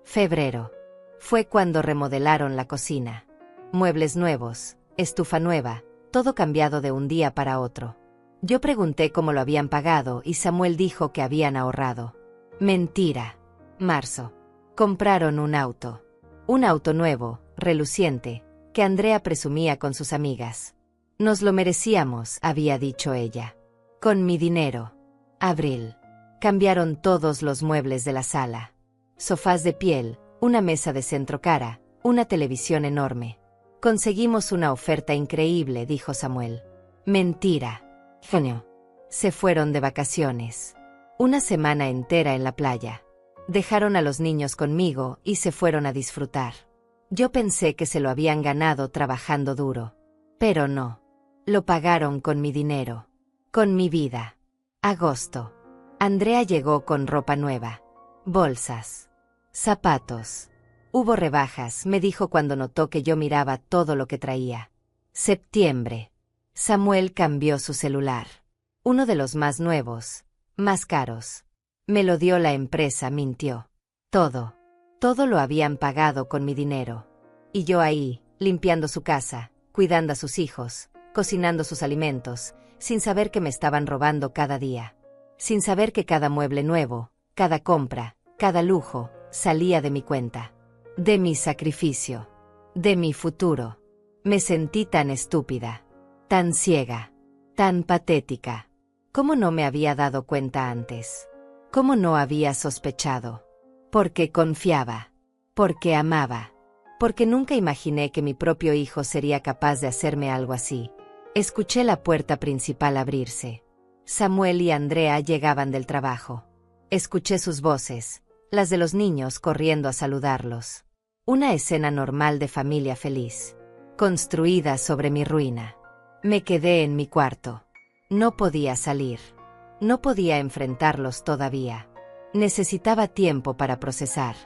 Febrero. Fue cuando remodelaron la cocina. Muebles nuevos, estufa nueva, todo cambiado de un día para otro. Yo pregunté cómo lo habían pagado y Samuel dijo que habían ahorrado. Mentira. Marzo. Compraron un auto. Un auto nuevo, reluciente, que Andrea presumía con sus amigas. Nos lo merecíamos, había dicho ella. Con mi dinero. Abril. Cambiaron todos los muebles de la sala. Sofás de piel, una mesa de centro cara, una televisión enorme. Conseguimos una oferta increíble, dijo Samuel. Mentira. Genio. Se fueron de vacaciones. Una semana entera en la playa. Dejaron a los niños conmigo y se fueron a disfrutar. Yo pensé que se lo habían ganado trabajando duro. Pero no. Lo pagaron con mi dinero. Con mi vida. Agosto. Andrea llegó con ropa nueva. Bolsas. Zapatos. Hubo rebajas, me dijo cuando notó que yo miraba todo lo que traía. Septiembre. Samuel cambió su celular. Uno de los más nuevos, más caros. Me lo dio la empresa, mintió. Todo lo habían pagado con mi dinero. Y yo ahí, limpiando su casa, cuidando a sus hijos, cocinando sus alimentos, sin saber que me estaban robando cada día. Sin saber que cada mueble nuevo, cada compra, cada lujo, salía de mi cuenta. De mi sacrificio. De mi futuro. Me sentí tan estúpida. Tan ciega. Tan patética. ¿Cómo no me había dado cuenta antes? ¿Cómo no había sospechado? Porque confiaba. Porque amaba. Porque nunca imaginé que mi propio hijo sería capaz de hacerme algo así. Escuché la puerta principal abrirse. Samuel y Andrea llegaban del trabajo. Escuché sus voces, las de los niños corriendo a saludarlos. Una escena normal de familia feliz, construida sobre mi ruina. Me quedé en mi cuarto. No podía salir. No podía enfrentarlos todavía. Necesitaba tiempo para procesar,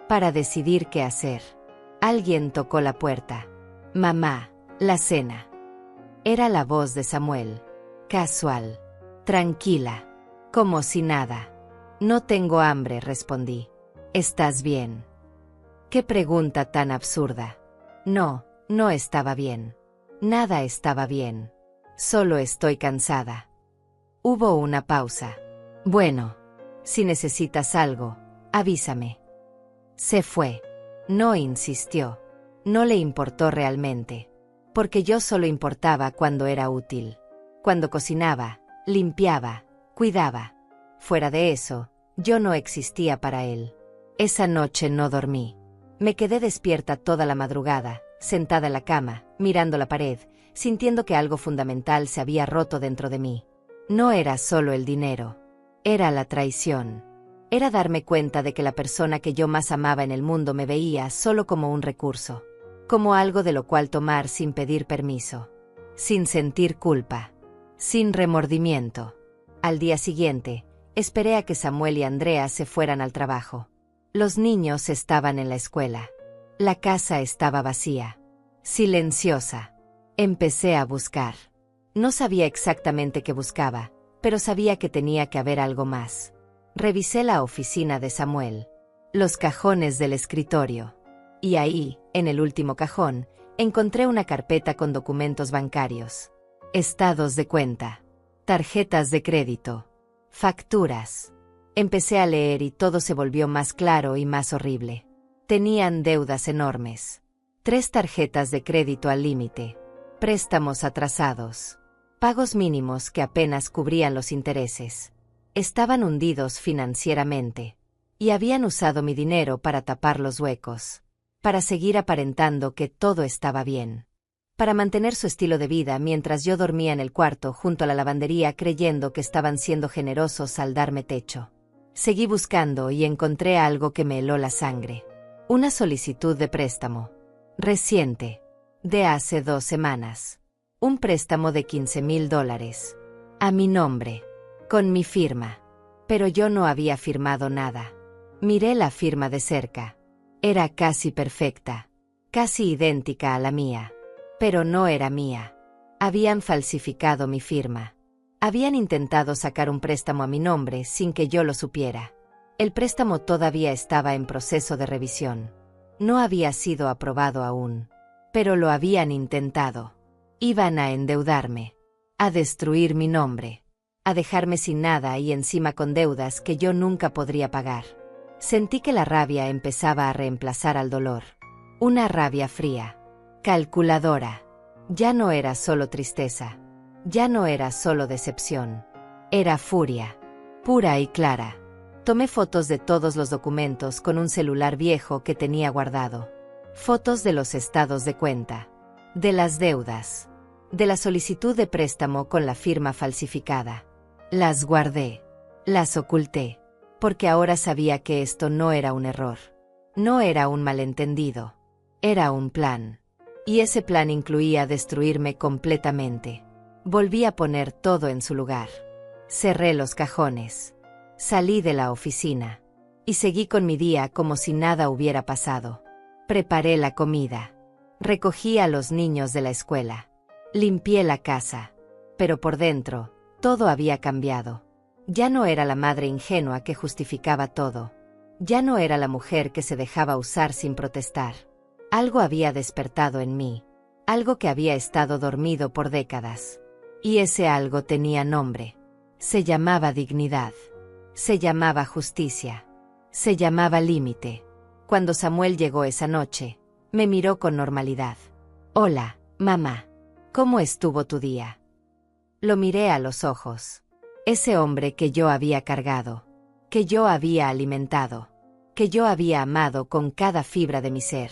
para decidir qué hacer. Alguien tocó la puerta. Mamá, la cena. Era la voz de Samuel. Casual. Tranquila. Como si nada. No tengo hambre, respondí. ¿Estás bien? Qué pregunta tan absurda. No, no estaba bien. Nada estaba bien. Solo estoy cansada. Hubo una pausa. Bueno, si necesitas algo, avísame. Se fue. No insistió. No le importó realmente. Porque yo solo importaba cuando era útil. Cuando cocinaba, limpiaba, cuidaba. Fuera de eso, yo no existía para él. Esa noche no dormí. Me quedé despierta toda la madrugada, sentada en la cama, mirando la pared, sintiendo que algo fundamental se había roto dentro de mí. No era solo el dinero. Era la traición. Era darme cuenta de que la persona que yo más amaba en el mundo me veía solo como un recurso. Como algo de lo cual tomar sin pedir permiso. Sin sentir culpa. Sin remordimiento. Al día siguiente, esperé a que Samuel y Andrea se fueran al trabajo. Los niños estaban en la escuela. La casa estaba vacía. Silenciosa. Empecé a buscar. No sabía exactamente qué buscaba, pero sabía que tenía que haber algo más. Revisé la oficina de Samuel, los cajones del escritorio. Y ahí, en el último cajón, encontré una carpeta con documentos bancarios, estados de cuenta, tarjetas de crédito, facturas. Empecé a leer y todo se volvió más claro y más horrible. Tenían deudas enormes. 3 tarjetas de crédito al límite, préstamos atrasados, pagos mínimos que apenas cubrían los intereses. Estaban hundidos financieramente. Y habían usado mi dinero para tapar los huecos, para seguir aparentando que todo estaba bien, para mantener su estilo de vida mientras yo dormía en el cuarto junto a la lavandería creyendo que estaban siendo generosos al darme techo. Seguí buscando y encontré algo que me heló la sangre. Una solicitud de préstamo. Reciente. De hace 2 semanas. Un préstamo de $15,000. A mi nombre. Con mi firma. Pero yo no había firmado nada. Miré la firma de cerca. Era casi perfecta. Casi idéntica a la mía. Pero no era mía. Habían falsificado mi firma. Habían intentado sacar un préstamo a mi nombre sin que yo lo supiera. El préstamo todavía estaba en proceso de revisión. No había sido aprobado aún. Pero lo habían intentado. Iban a endeudarme. A destruir mi nombre. A dejarme sin nada y encima con deudas que yo nunca podría pagar. Sentí que la rabia empezaba a reemplazar al dolor. Una rabia fría. Calculadora. Ya no era solo tristeza. Ya no era solo decepción. Era furia. Pura y clara. Tomé fotos de todos los documentos con un celular viejo que tenía guardado. Fotos de los estados de cuenta. De las deudas. De la solicitud de préstamo con la firma falsificada. Las guardé. Las oculté. Porque ahora sabía que esto no era un error. No era un malentendido. Era un plan. Y ese plan incluía destruirme completamente. Volví a poner todo en su lugar. Cerré los cajones. Salí de la oficina. Y seguí con mi día como si nada hubiera pasado. Preparé la comida. Recogí a los niños de la escuela. Limpié la casa. Pero por dentro, todo había cambiado. Ya no era la madre ingenua que justificaba todo. Ya no era la mujer que se dejaba usar sin protestar. Algo había despertado en mí. Algo que había estado dormido por décadas. Y ese algo tenía nombre. Se llamaba dignidad. Se llamaba justicia. Se llamaba límite. Cuando Samuel llegó esa noche, me miró con normalidad. Hola, mamá. ¿Cómo estuvo tu día? Lo miré a los ojos. Ese hombre que yo había cargado, que yo había alimentado, que yo había amado con cada fibra de mi ser.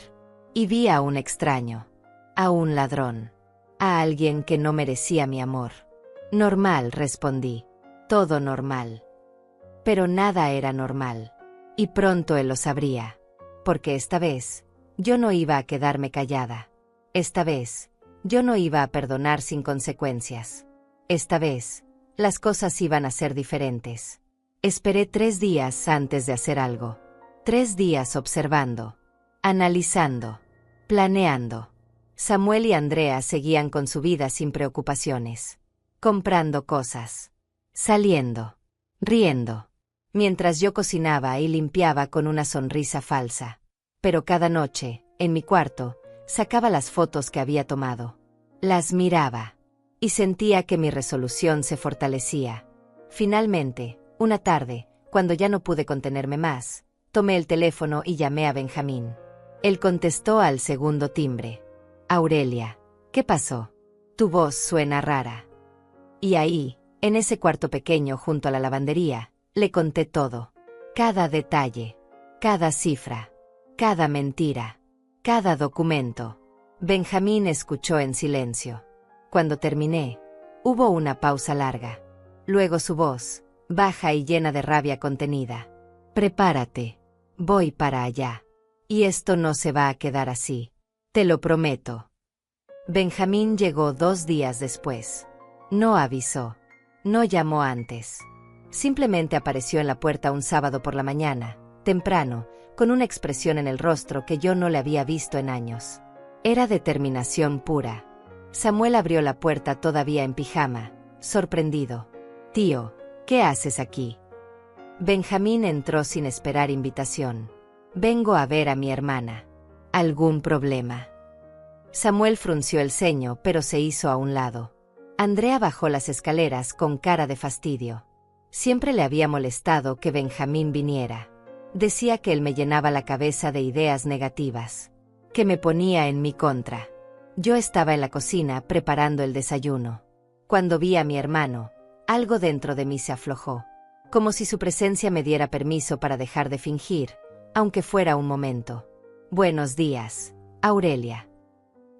Y vi a un extraño, a un ladrón, a alguien que no merecía mi amor. Normal, respondí. Todo normal. Pero nada era normal. Y pronto él lo sabría. Porque esta vez, yo no iba a quedarme callada. Esta vez, yo no iba a perdonar sin consecuencias. Esta vez, las cosas iban a ser diferentes. Esperé 3 días antes de hacer algo. 3 días observando, analizando, planeando. Samuel y Andrea seguían con su vida sin preocupaciones. Comprando cosas. Saliendo. Riendo. Mientras yo cocinaba y limpiaba con una sonrisa falsa. Pero cada noche, en mi cuarto, sacaba las fotos que había tomado. Las miraba. Y sentía que mi resolución se fortalecía. Finalmente, una tarde, cuando ya no pude contenerme más, tomé el teléfono y llamé a Benjamín. Él contestó al segundo timbre. Aurelia, ¿qué pasó? Tu voz suena rara. Y ahí, en ese cuarto pequeño junto a la lavandería, le conté todo. Cada detalle, cada cifra, cada mentira, cada documento. Benjamín escuchó en silencio. Cuando terminé, hubo una pausa larga. Luego su voz, baja y llena de rabia contenida. Prepárate, voy para allá. Y esto no se va a quedar así. Te lo prometo. Benjamín llegó 2 días después. No avisó. No llamó antes. Simplemente apareció en la puerta un sábado por la mañana, temprano, con una expresión en el rostro que yo no le había visto en años. Era determinación pura. Samuel abrió la puerta todavía en pijama, sorprendido. Tío, ¿qué haces aquí? Benjamín entró sin esperar invitación. Vengo a ver a mi hermana. ¿Algún problema? Samuel frunció el ceño, pero se hizo a un lado. Andrea bajó las escaleras con cara de fastidio. Siempre le había molestado que Benjamín viniera. Decía que él me llenaba la cabeza de ideas negativas, que me ponía en mi contra. Yo estaba en la cocina preparando el desayuno. Cuando vi a mi hermano, algo dentro de mí se aflojó, como si su presencia me diera permiso para dejar de fingir, aunque fuera un momento. Buenos días, Aurelia.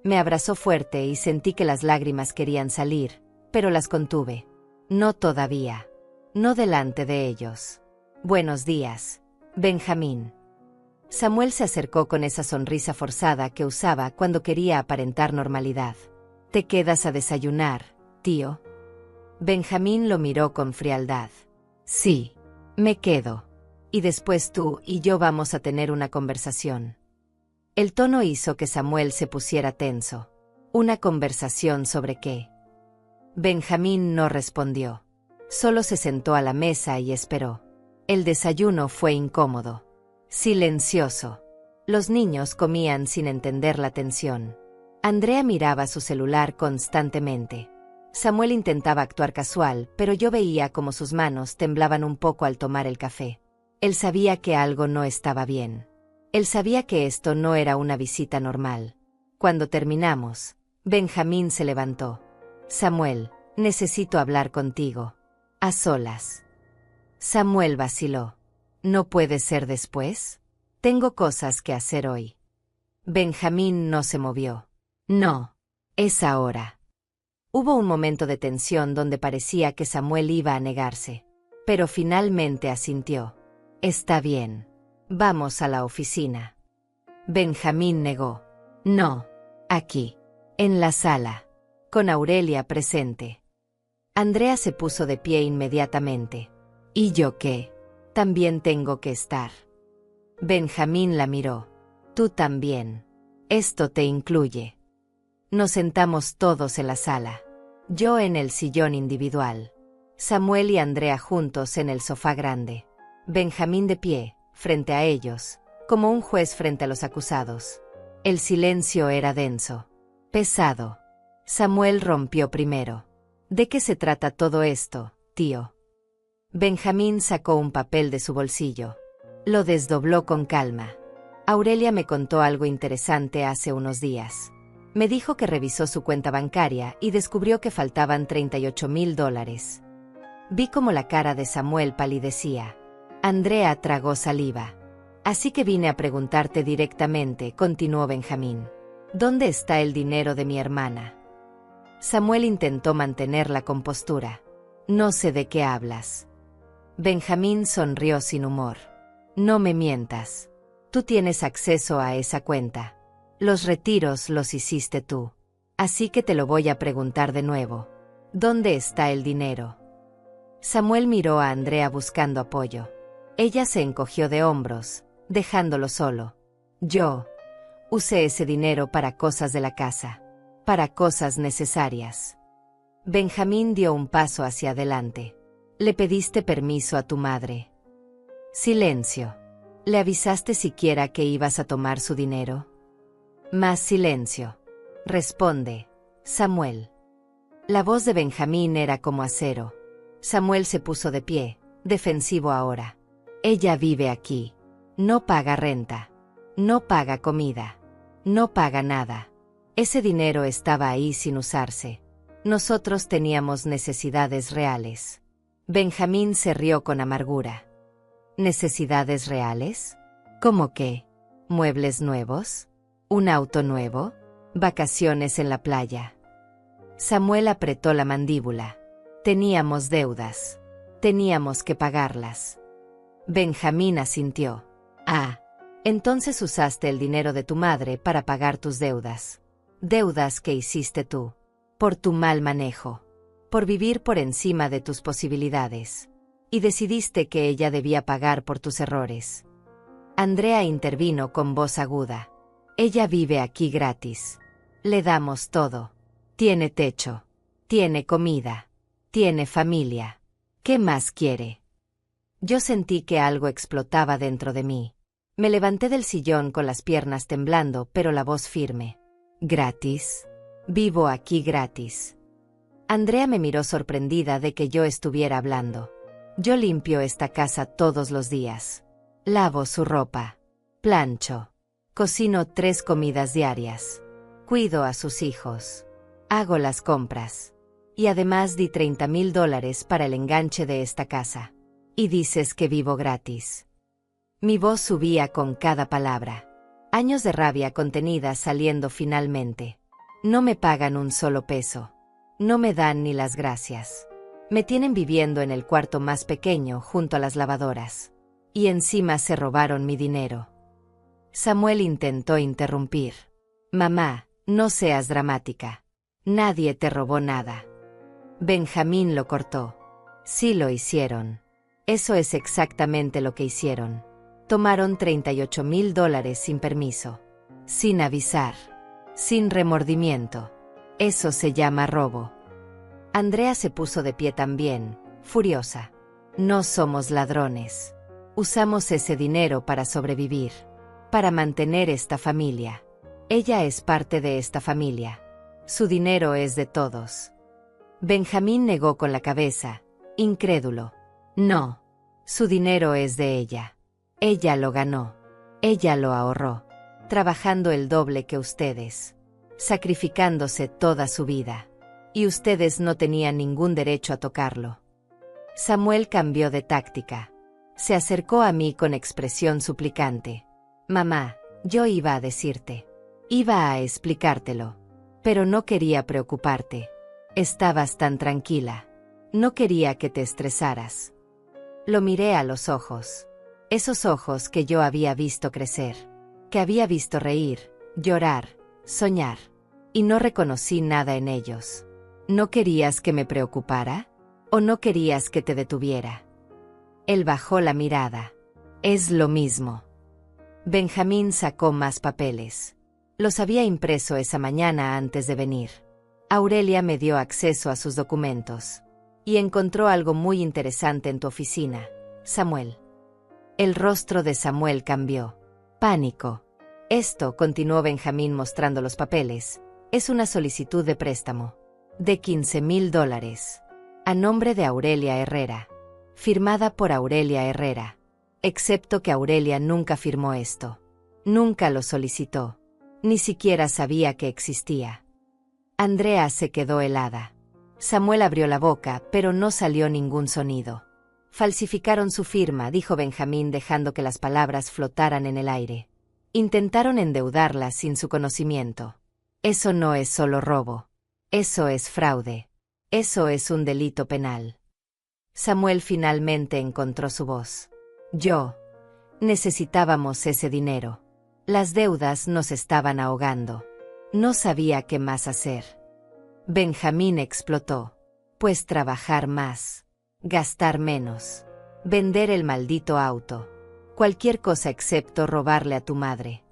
Me abrazó fuerte y sentí que las lágrimas querían salir, pero las contuve. No todavía. No delante de ellos. Buenos días, Benjamín. Samuel se acercó con esa sonrisa forzada que usaba cuando quería aparentar normalidad. ¿Te quedas a desayunar, tío? Benjamín lo miró con frialdad. Sí, me quedo. Y después tú y yo vamos a tener una conversación. El tono hizo que Samuel se pusiera tenso. ¿Una conversación sobre qué? Benjamín no respondió. Solo se sentó a la mesa y esperó. El desayuno fue incómodo. Silencioso. Los niños comían sin entender la tensión. Andrea miraba su celular constantemente. Samuel intentaba actuar casual, pero yo veía como sus manos temblaban un poco al tomar el café. Él sabía que algo no estaba bien. Él sabía que esto no era una visita normal. Cuando terminamos, Benjamín se levantó. Samuel, necesito hablar contigo. A solas. Samuel vaciló. ¿No puede ser después? Tengo cosas que hacer hoy. Benjamín no se movió. No. Es ahora. Hubo un momento de tensión donde parecía que Samuel iba a negarse. Pero finalmente asintió. Está bien. Vamos a la oficina. Benjamín negó. No. Aquí. En la sala. Con Aurelia presente. Andrea se puso de pie inmediatamente. ¿Y yo qué? También tengo que estar. Benjamín la miró. Tú también. Esto te incluye. Nos sentamos todos en la sala. Yo en el sillón individual. Samuel y Andrea juntos en el sofá grande. Benjamín de pie, frente a ellos, como un juez frente a los acusados. El silencio era denso. Pesado. Samuel rompió primero. ¿De qué se trata todo esto, tío? Benjamín sacó un papel de su bolsillo. Lo desdobló con calma. Aurelia me contó algo interesante hace unos días. Me dijo que revisó su cuenta bancaria y descubrió que faltaban $38,000. Vi cómo la cara de Samuel palidecía. Andrea tragó saliva. Así que vine a preguntarte directamente, continuó Benjamín. ¿Dónde está el dinero de mi hermana? Samuel intentó mantener la compostura. No sé de qué hablas. Benjamín sonrió sin humor. No me mientas. Tú tienes acceso a esa cuenta. Los retiros los hiciste tú. Así que te lo voy a preguntar de nuevo. ¿Dónde está el dinero? Samuel miró a Andrea buscando apoyo. Ella se encogió de hombros, dejándolo solo. Yo usé ese dinero para cosas de la casa, para cosas necesarias. Benjamín dio un paso hacia adelante. ¿Le pediste permiso a tu madre? Silencio. ¿Le avisaste siquiera que ibas a tomar su dinero? Más silencio. Responde, Samuel. La voz de Benjamín era como acero. Samuel se puso de pie, defensivo ahora. Ella vive aquí. No paga renta. No paga comida. No paga nada. Ese dinero estaba ahí sin usarse. Nosotros teníamos necesidades reales. Benjamín se rió con amargura. ¿Necesidades reales? ¿Cómo qué? ¿Muebles nuevos? ¿Un auto nuevo? ¿Vacaciones en la playa? Samuel apretó la mandíbula. Teníamos deudas. Teníamos que pagarlas. Benjamín asintió. Ah, entonces usaste el dinero de tu madre para pagar tus deudas. Deudas que hiciste tú. Por tu mal manejo. Por vivir por encima de tus posibilidades. Y decidiste que ella debía pagar por tus errores. Andrea intervino con voz aguda. Ella vive aquí gratis. Le damos todo. Tiene techo. Tiene comida. Tiene familia. ¿Qué más quiere? Yo sentí que algo explotaba dentro de mí. Me levanté del sillón con las piernas temblando, pero la voz firme. ¿Gratis? Vivo aquí gratis. Andrea me miró sorprendida de que yo estuviera hablando. Yo limpio esta casa todos los días. Lavo su ropa. Plancho. Cocino 3 comidas diarias. Cuido a sus hijos. Hago las compras. Y además di $30,000 para el enganche de esta casa. Y dices que vivo gratis. Mi voz subía con cada palabra. Años de rabia contenida saliendo finalmente. No me pagan un solo peso. No me dan ni las gracias. Me tienen viviendo en el cuarto más pequeño junto a las lavadoras. Y encima se robaron mi dinero. Samuel intentó interrumpir. Mamá, no seas dramática. Nadie te robó nada. Benjamín lo cortó. Sí lo hicieron. Eso es exactamente lo que hicieron. Tomaron $38,000 sin permiso. Sin avisar. Sin remordimiento. Eso se llama robo. Andrea se puso de pie también, furiosa. No somos ladrones. Usamos ese dinero para sobrevivir. Para mantener esta familia. Ella es parte de esta familia. Su dinero es de todos. Benjamín negó con la cabeza, incrédulo. No. Su dinero es de ella. Ella lo ganó. Ella lo ahorró. Trabajando el doble que ustedes. Sacrificándose toda su vida. Y ustedes no tenían ningún derecho a tocarlo. Samuel cambió de táctica. Se acercó a mí con expresión suplicante. Mamá, yo iba a decirte. Iba a explicártelo. Pero no quería preocuparte. Estabas tan tranquila. No quería que te estresaras. Lo miré a los ojos. Esos ojos que yo había visto crecer. Que había visto reír, llorar, soñar. Y no reconocí nada en ellos. ¿No querías que me preocupara? ¿O no querías que te detuviera? Él bajó la mirada. Es lo mismo. Benjamín sacó más papeles. Los había impreso esa mañana antes de venir. Aurelia me dio acceso a sus documentos. Y encontró algo muy interesante en tu oficina, Samuel. El rostro de Samuel cambió. Pánico. Esto, continuó Benjamín mostrando los papeles, es una solicitud de préstamo. De $15,000. A nombre de Aurelia Herrera. Firmada por Aurelia Herrera. Excepto que Aurelia nunca firmó esto. Nunca lo solicitó. Ni siquiera sabía que existía. Andrea se quedó helada. Samuel abrió la boca, pero no salió ningún sonido. Falsificaron su firma, dijo Benjamín dejando que las palabras flotaran en el aire. Intentaron endeudarla sin su conocimiento. Eso no es solo robo. Eso es fraude. Eso es un delito penal. Samuel finalmente encontró su voz. Yo. Necesitábamos ese dinero. Las deudas nos estaban ahogando. No sabía qué más hacer. Benjamín explotó. Pues trabajar más. Gastar menos. Vender el maldito auto. Cualquier cosa excepto robarle a tu madre.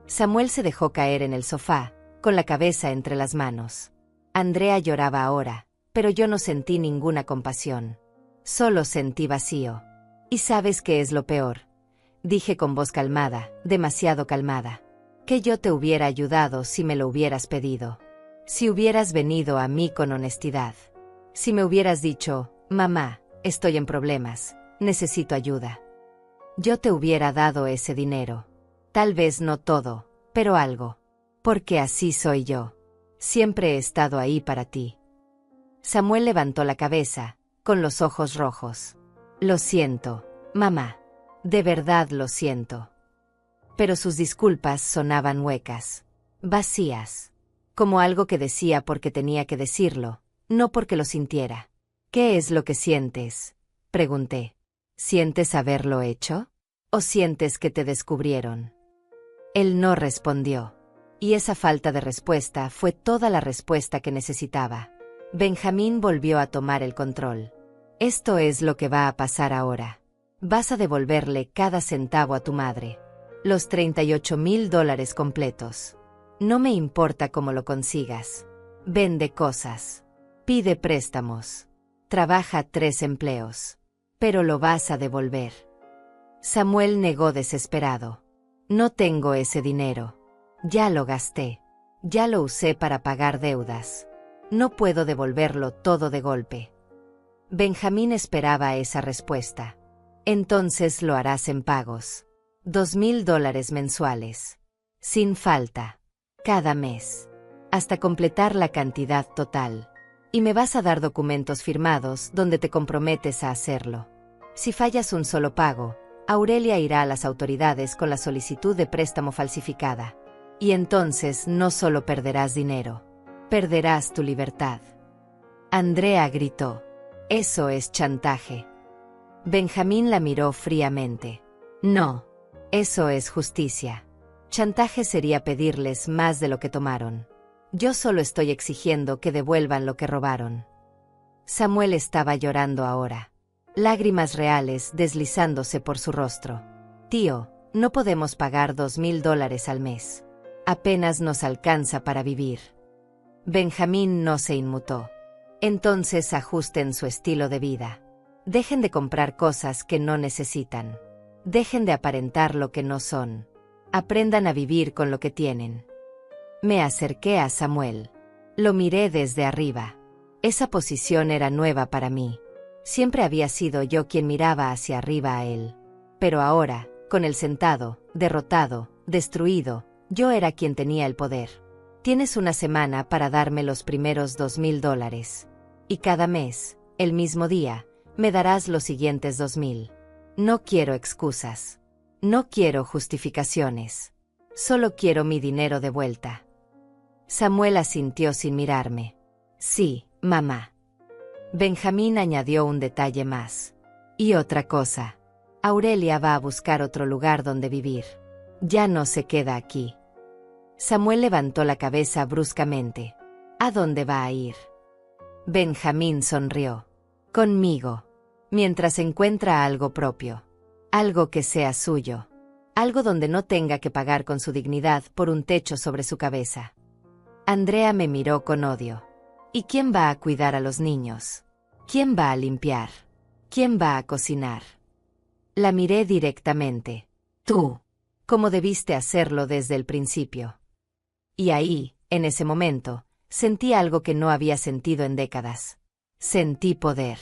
Samuel se dejó caer en el sofá, con la cabeza entre las manos. Andrea lloraba ahora, pero yo no sentí ninguna compasión. Solo sentí vacío. ¿Y sabes qué es lo peor? Dije con voz calmada, demasiado calmada. Que yo te hubiera ayudado si me lo hubieras pedido. Si hubieras venido a mí con honestidad. Si me hubieras dicho, mamá, estoy en problemas, necesito ayuda. Yo te hubiera dado ese dinero. Tal vez no todo, pero algo. Porque así soy yo. Siempre he estado ahí para ti. Samuel levantó la cabeza, con los ojos rojos. Lo siento, mamá. De verdad lo siento. Pero sus disculpas sonaban huecas. Vacías. Como algo que decía porque tenía que decirlo, no porque lo sintiera. ¿Qué es lo que sientes? Pregunté. ¿Sientes haberlo hecho? ¿O sientes que te descubrieron? Él no respondió. Y esa falta de respuesta fue toda la respuesta que necesitaba. Benjamín volvió a tomar el control. Esto es lo que va a pasar ahora. Vas a devolverle cada centavo a tu madre. Los $38,000 completos. No me importa cómo lo consigas. Vende cosas. Pide préstamos. Trabaja 3 empleos. Pero lo vas a devolver. Samuel negó desesperado. No tengo ese dinero. Ya lo gasté. Ya lo usé para pagar deudas. No puedo devolverlo todo de golpe. Benjamín esperaba esa respuesta. Entonces lo harás en pagos. $2,000 mensuales. Sin falta. Cada mes. Hasta completar la cantidad total. Y me vas a dar documentos firmados donde te comprometes a hacerlo. Si fallas un solo pago, Aurelia irá a las autoridades con la solicitud de préstamo falsificada. Y entonces no solo perderás dinero, perderás tu libertad. Andrea gritó. Eso es chantaje. Benjamín la miró fríamente. No, eso es justicia. Chantaje sería pedirles más de lo que tomaron. Yo solo estoy exigiendo que devuelvan lo que robaron. Samuel estaba llorando ahora. Lágrimas reales deslizándose por su rostro. Tío, no podemos pagar $2,000 al mes. Apenas nos alcanza para vivir. Benjamín no se inmutó. Entonces ajusten su estilo de vida. Dejen de comprar cosas que no necesitan. Dejen de aparentar lo que no son. Aprendan a vivir con lo que tienen. Me acerqué a Samuel. Lo miré desde arriba. Esa posición era nueva para mí. Siempre había sido yo quien miraba hacia arriba a él. Pero ahora, con él sentado, derrotado, destruido, yo era quien tenía el poder. Tienes una semana para darme los primeros $2,000. Y cada mes, el mismo día, me darás los siguientes 2,000. No quiero excusas. No quiero justificaciones. Solo quiero mi dinero de vuelta. Samuel asintió sin mirarme. Sí, mamá. Benjamín añadió un detalle más. Y otra cosa. Aurelia va a buscar otro lugar donde vivir. Ya no se queda aquí. Samuel levantó la cabeza bruscamente. ¿A dónde va a ir? Benjamín sonrió. Conmigo. Mientras encuentra algo propio. Algo que sea suyo. Algo donde no tenga que pagar con su dignidad por un techo sobre su cabeza. Andrea me miró con odio. ¿Y quién va a cuidar a los niños? ¿Quién va a limpiar? ¿Quién va a cocinar? La miré directamente. Tú. Como debiste hacerlo desde el principio. Y ahí, en ese momento, sentí algo que no había sentido en décadas. Sentí poder.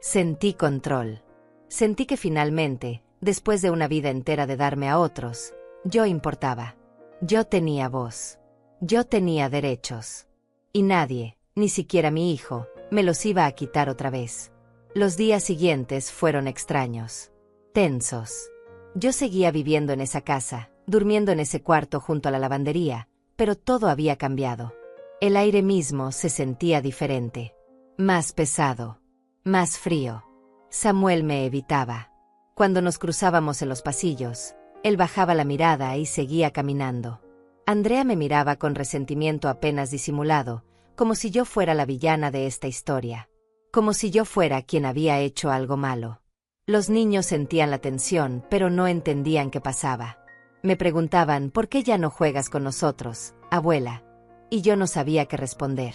Sentí control. Sentí que finalmente, después de una vida entera de darme a otros, yo importaba. Yo tenía voz. Yo tenía derechos. Y nadie, ni siquiera mi hijo, me los iba a quitar otra vez. Los días siguientes fueron extraños. Tensos. Yo seguía viviendo en esa casa, durmiendo en ese cuarto junto a la lavandería, pero todo había cambiado. El aire mismo se sentía diferente. Más pesado. Más frío. Samuel me evitaba. Cuando nos cruzábamos en los pasillos, él bajaba la mirada y seguía caminando. Andrea me miraba con resentimiento apenas disimulado, como si yo fuera la villana de esta historia. Como si yo fuera quien había hecho algo malo. Los niños sentían la tensión, pero no entendían qué pasaba. Me preguntaban, ¿por qué ya no juegas con nosotros, abuela? Y yo no sabía qué responder.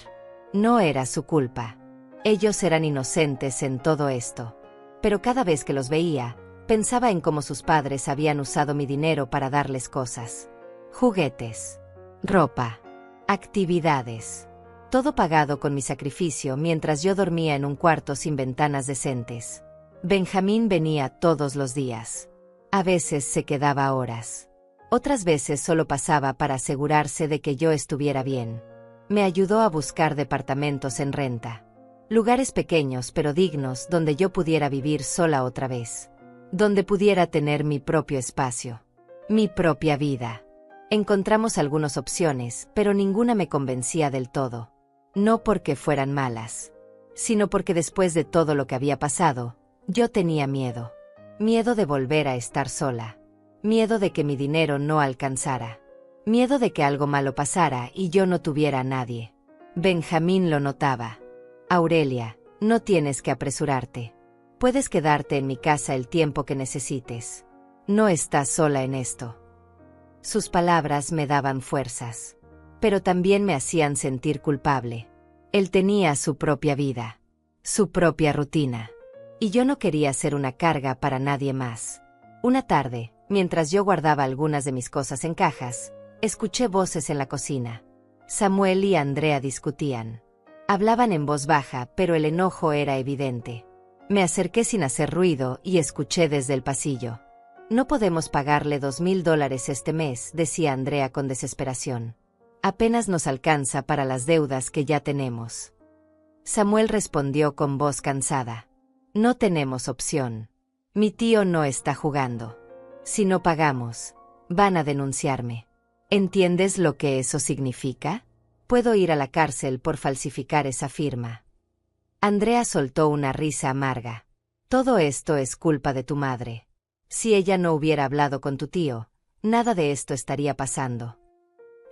No era su culpa. Ellos eran inocentes en todo esto. Pero cada vez que los veía, pensaba en cómo sus padres habían usado mi dinero para darles cosas. Juguetes. Ropa. Actividades. Todo pagado con mi sacrificio mientras yo dormía en un cuarto sin ventanas decentes. Benjamín venía todos los días. A veces se quedaba horas. Otras veces solo pasaba para asegurarse de que yo estuviera bien. Me ayudó a buscar departamentos en renta. Lugares pequeños pero dignos donde yo pudiera vivir sola otra vez. Donde pudiera tener mi propio espacio. Mi propia vida. Encontramos algunas opciones, pero ninguna me convencía del todo. No porque fueran malas, sino porque después de todo lo que había pasado, yo tenía miedo. Miedo de volver a estar sola. Miedo de que mi dinero no alcanzara. Miedo de que algo malo pasara y yo no tuviera a nadie. Benjamín lo notaba. Aurelia, no tienes que apresurarte. Puedes quedarte en mi casa el tiempo que necesites. No estás sola en esto. Sus palabras me daban fuerzas. pero también me hacían sentir culpable. Él tenía su propia vida, su propia rutina, y yo no quería ser una carga para nadie más. Una tarde, mientras yo guardaba algunas de mis cosas en cajas, escuché voces en la cocina. Samuel y Andrea discutían. Hablaban en voz baja, pero el enojo era evidente. Me acerqué sin hacer ruido y escuché desde el pasillo. No podemos pagarle $2,000 este mes, decía Andrea con desesperación. Apenas nos alcanza para las deudas que ya tenemos. Samuel respondió con voz cansada. No tenemos opción. Mi tío no está jugando. Si no pagamos, van a denunciarme. ¿Entiendes lo que eso significa? Puedo ir a la cárcel por falsificar esa firma. Andrea soltó una risa amarga. Todo esto es culpa de tu madre. Si ella no hubiera hablado con tu tío, nada de esto estaría pasando.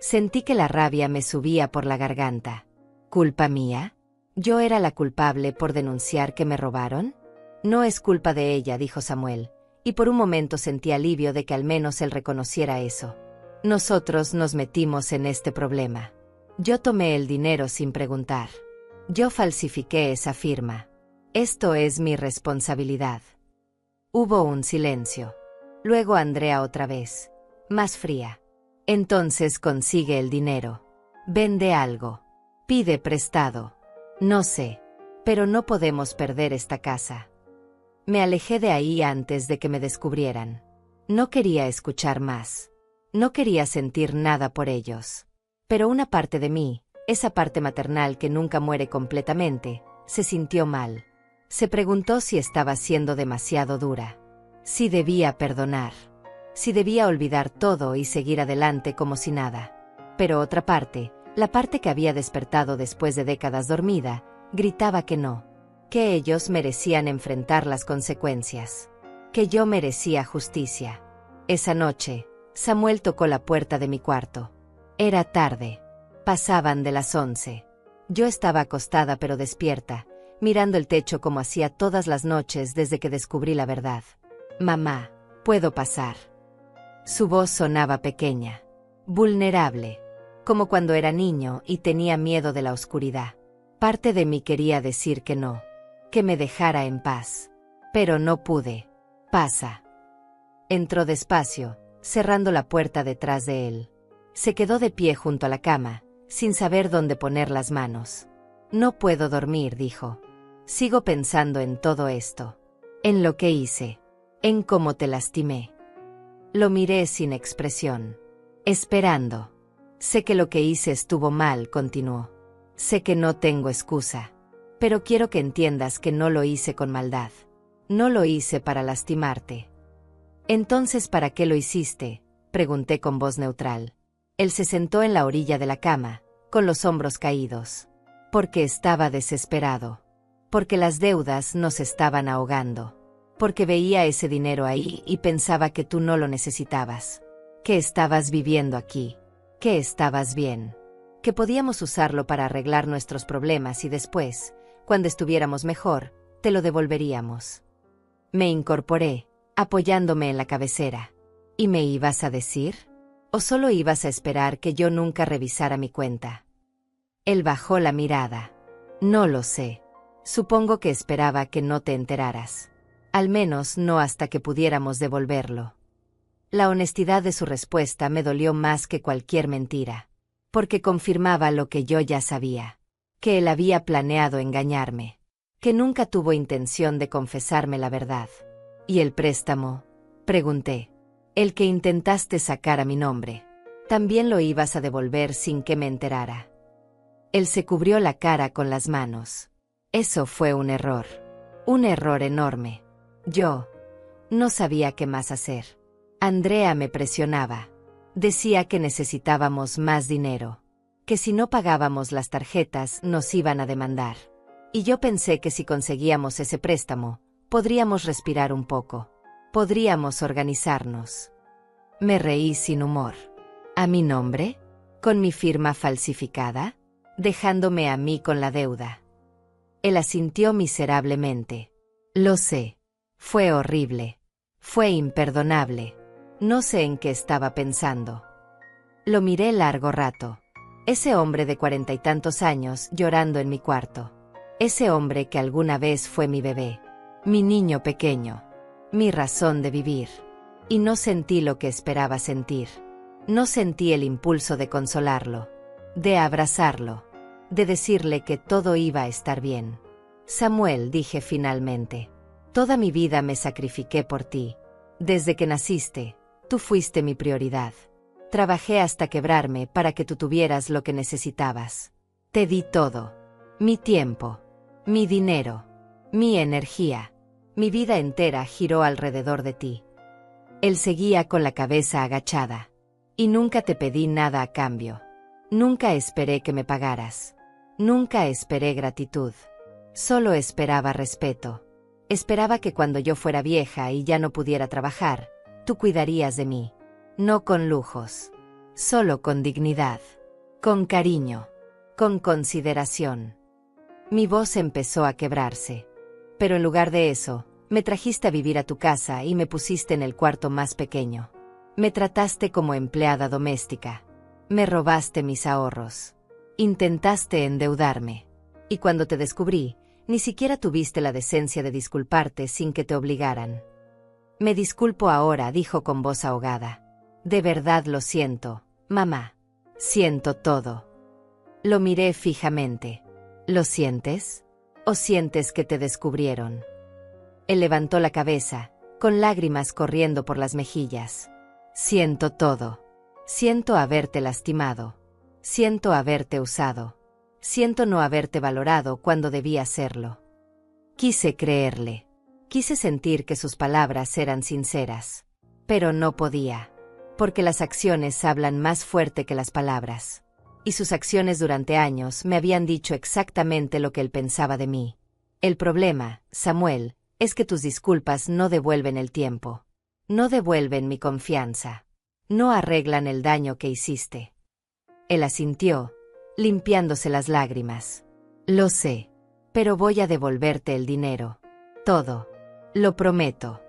Sentí que la rabia me subía por la garganta. ¿Culpa mía? ¿Yo era la culpable por denunciar que me robaron? No es culpa de ella, dijo Samuel, y por un momento sentí alivio de que al menos él reconociera eso. Nosotros nos metimos en este problema. Yo tomé el dinero sin preguntar. Yo falsifiqué esa firma. Esto es mi responsabilidad. Hubo un silencio. Luego Andrea otra vez, más fría. Entonces consigue el dinero. Vende algo. Pide prestado. No sé, pero no podemos perder esta casa. Me alejé de ahí antes de que me descubrieran. No quería escuchar más. No quería sentir nada por ellos. Pero una parte de mí, esa parte maternal que nunca muere completamente, se sintió mal. Se preguntó si estaba siendo demasiado dura. Si debía perdonar. Si debía olvidar todo y seguir adelante como si nada. Pero otra parte, la parte que había despertado después de décadas dormida, gritaba que no. Que ellos merecían enfrentar las consecuencias. Que yo merecía justicia. Esa noche, Samuel tocó la puerta de mi cuarto. Era tarde. Pasaban de las 11. Yo estaba acostada pero despierta, mirando el techo como hacía todas las noches desde que descubrí la verdad. Mamá, ¿puedo pasar? Su voz sonaba pequeña, vulnerable, como cuando era niño y tenía miedo de la oscuridad. Parte de mí quería decir que no, que me dejara en paz, pero no pude. Pasa. Entró despacio, cerrando la puerta detrás de él. Se quedó de pie junto a la cama, sin saber dónde poner las manos. No puedo dormir, dijo. Sigo pensando en todo esto. En lo que hice. En cómo te lastimé. Lo miré sin expresión. Esperando. Sé que lo que hice estuvo mal, continuó. Sé que no tengo excusa. Pero quiero que entiendas que no lo hice con maldad. No lo hice para lastimarte. Entonces, ¿para qué lo hiciste?, pregunté con voz neutral. Él se sentó en la orilla de la cama, con los hombros caídos. Porque estaba desesperado. Porque las deudas nos estaban ahogando. Porque veía ese dinero ahí y pensaba que tú no lo necesitabas. Que estabas viviendo aquí. Que estabas bien. Que podíamos usarlo para arreglar nuestros problemas y después, cuando estuviéramos mejor, te lo devolveríamos. Me incorporé, apoyándome en la cabecera. ¿Y me ibas a decir? ¿O solo ibas a esperar que yo nunca revisara mi cuenta? Él bajó la mirada. No lo sé. Supongo que esperaba que no te enteraras. Al menos no hasta que pudiéramos devolverlo. La honestidad de su respuesta me dolió más que cualquier mentira. Porque confirmaba lo que yo ya sabía. Que él había planeado engañarme. Que nunca tuvo intención de confesarme la verdad. ¿Y el préstamo?, pregunté. El que intentaste sacar a mi nombre. También lo ibas a devolver sin que me enterara. Él se cubrió la cara con las manos. Eso fue un error. Un error enorme. Yo no sabía qué más hacer. Andrea me presionaba. Decía que necesitábamos más dinero. Que si no pagábamos las tarjetas nos iban a demandar. Y yo pensé que si conseguíamos ese préstamo, podríamos respirar un poco. Podríamos organizarnos. Me reí sin humor. ¿A mi nombre? ¿Con mi firma falsificada? Dejándome a mí con la deuda. Él asintió miserablemente. Lo sé. Fue horrible. Fue imperdonable. No sé en qué estaba pensando. Lo miré largo rato. Ese hombre de 40 y tantos años llorando en mi cuarto. Ese hombre que alguna vez fue mi bebé. Mi niño pequeño. Mi razón de vivir. Y no sentí lo que esperaba sentir. No sentí el impulso de consolarlo. De abrazarlo. De decirle que todo iba a estar bien. Samuel, dije finalmente. Toda mi vida me sacrifiqué por ti. Desde que naciste, tú fuiste mi prioridad. Trabajé hasta quebrarme para que tú tuvieras lo que necesitabas. Te di todo. Mi tiempo. Mi dinero. Mi energía. Mi vida entera giró alrededor de ti. Él seguía con la cabeza agachada. Y nunca te pedí nada a cambio. Nunca esperé que me pagaras. Nunca esperé gratitud. Solo esperaba respeto. Esperaba que cuando yo fuera vieja y ya no pudiera trabajar, tú cuidarías de mí. No con lujos. Solo con dignidad. Con cariño. Con consideración. Mi voz empezó a quebrarse. Pero en lugar de eso, me trajiste a vivir a tu casa y me pusiste en el cuarto más pequeño. Me trataste como empleada doméstica. Me robaste mis ahorros. Intentaste endeudarme. Y cuando te descubrí, ni siquiera tuviste la decencia de disculparte sin que te obligaran. Me disculpo ahora, dijo con voz ahogada. De verdad lo siento, mamá. Siento todo. Lo miré fijamente. ¿Lo sientes? ¿O sientes que te descubrieron? Él levantó la cabeza, con lágrimas corriendo por las mejillas. Siento todo. Siento haberte lastimado. Siento haberte usado. Siento no haberte valorado cuando debía hacerlo. Quise creerle. Quise sentir que sus palabras eran sinceras. Pero no podía. Porque las acciones hablan más fuerte que las palabras. Y sus acciones durante años me habían dicho exactamente lo que él pensaba de mí. El problema, Samuel, es que tus disculpas no devuelven el tiempo. No devuelven mi confianza. No arreglan el daño que hiciste. Él asintió, limpiándose las lágrimas. Lo sé, pero voy a devolverte el dinero. Todo. Lo prometo.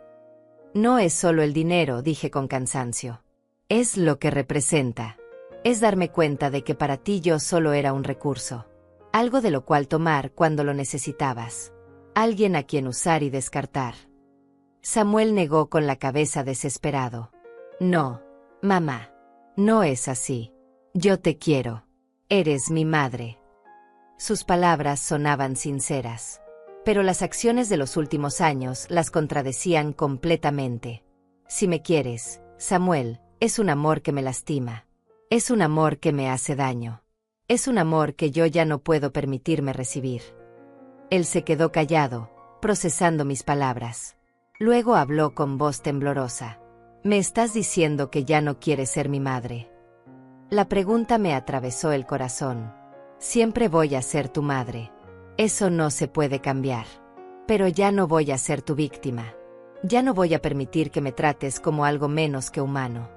No es solo el dinero, dije con cansancio. Es lo que representa. Es darme cuenta de que para ti yo solo era un recurso. Algo de lo cual tomar cuando lo necesitabas. Alguien a quien usar y descartar. Samuel negó con la cabeza desesperado. No, mamá. No es así. Yo te quiero. Eres mi madre. Sus palabras sonaban sinceras. Pero las acciones de los últimos años las contradecían completamente. Si me quieres, Samuel, es un amor que me lastima. Es un amor que me hace daño. Es un amor que yo ya no puedo permitirme recibir. Él se quedó callado, procesando mis palabras. Luego habló con voz temblorosa. ¿Me estás diciendo que ya no quieres ser mi madre? La pregunta me atravesó el corazón. Siempre voy a ser tu madre. Eso no se puede cambiar. Pero ya no voy a ser tu víctima. Ya no voy a permitir que me trates como algo menos que humano.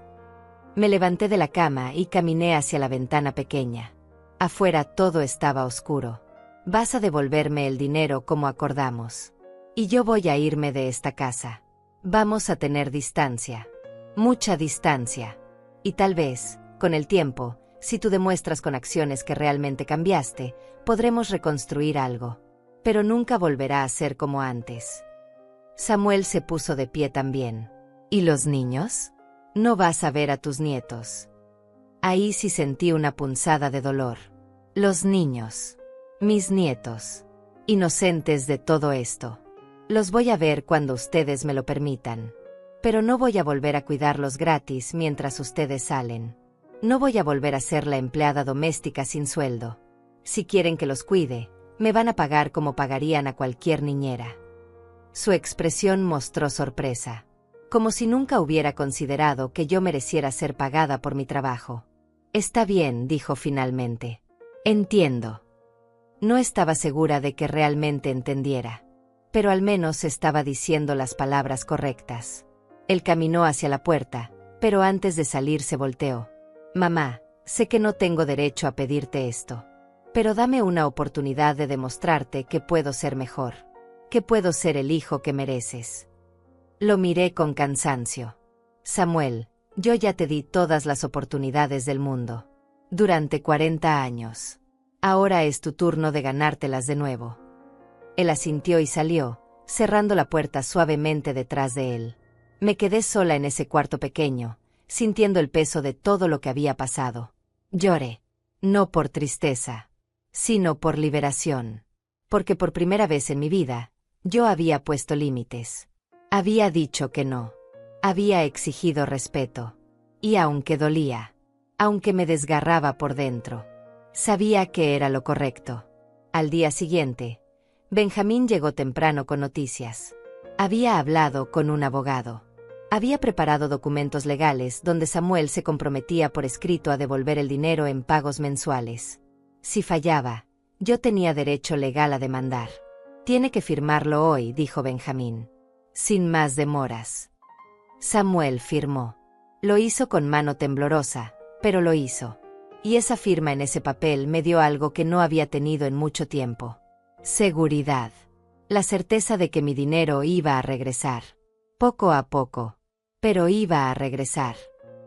Me levanté de la cama y caminé hacia la ventana pequeña. Afuera todo estaba oscuro. Vas a devolverme el dinero como acordamos. Y yo voy a irme de esta casa. Vamos a tener distancia. Mucha distancia. Y tal vez, con el tiempo, si tú demuestras con acciones que realmente cambiaste, podremos reconstruir algo. Pero nunca volverá a ser como antes. Samuel se puso de pie también. ¿Y los niños? No vas a ver a tus nietos. Ahí sí sentí una punzada de dolor. Los niños. Mis nietos. Inocentes de todo esto. Los voy a ver cuando ustedes me lo permitan. Pero no voy a volver a cuidarlos gratis mientras ustedes salen. No voy a volver a ser la empleada doméstica sin sueldo. Si quieren que los cuide, me van a pagar como pagarían a cualquier niñera. Su expresión mostró sorpresa. Como si nunca hubiera considerado que yo mereciera ser pagada por mi trabajo. Está bien, dijo finalmente. Entiendo. No estaba segura de que realmente entendiera. Pero al menos estaba diciendo las palabras correctas. Él caminó hacia la puerta, pero antes de salir se volteó. Mamá, sé que no tengo derecho a pedirte esto. Pero dame una oportunidad de demostrarte que puedo ser mejor. Que puedo ser el hijo que mereces. Lo miré con cansancio. Samuel, yo ya te di todas las oportunidades del mundo. Durante 40 años. Ahora es tu turno de ganártelas de nuevo. Él asintió y salió, cerrando la puerta suavemente detrás de él. Me quedé sola en ese cuarto pequeño, sintiendo el peso de todo lo que había pasado. Lloré. No por tristeza, sino por liberación. Porque por primera vez en mi vida, yo había puesto límites. Había dicho que no. Había exigido respeto. Y aunque dolía, aunque me desgarraba por dentro, sabía que era lo correcto. Al día siguiente, Benjamín llegó temprano con noticias. Había hablado con un abogado. Había preparado documentos legales donde Samuel se comprometía por escrito a devolver el dinero en pagos mensuales. Si fallaba, yo tenía derecho legal a demandar. Tiene que firmarlo hoy, dijo Benjamín. Sin más demoras. Samuel firmó. Lo hizo con mano temblorosa, pero lo hizo. Y esa firma en ese papel me dio algo que no había tenido en mucho tiempo. Seguridad. La certeza de que mi dinero iba a regresar. Poco a poco. Pero iba a regresar.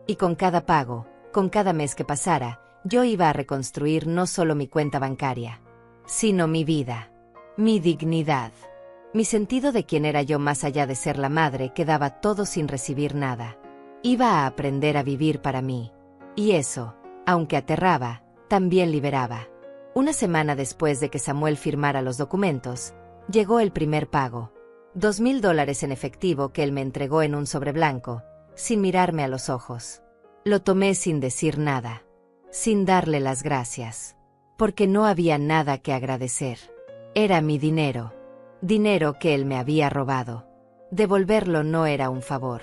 Y con cada pago, con cada mes que pasara, yo iba a reconstruir no solo mi cuenta bancaria, sino mi vida, mi dignidad, mi sentido de quién era yo más allá de ser la madre que daba todo sin recibir nada. Iba a aprender a vivir para mí. Y eso, aunque aterraba, también liberaba. Una semana después de que Samuel firmara los documentos, llegó el primer pago. $2,000 en efectivo que él me entregó en un sobre blanco, sin mirarme a los ojos. Lo tomé sin decir nada, sin darle las gracias, porque no había nada que agradecer. Era mi dinero, dinero que él me había robado. Devolverlo no era un favor,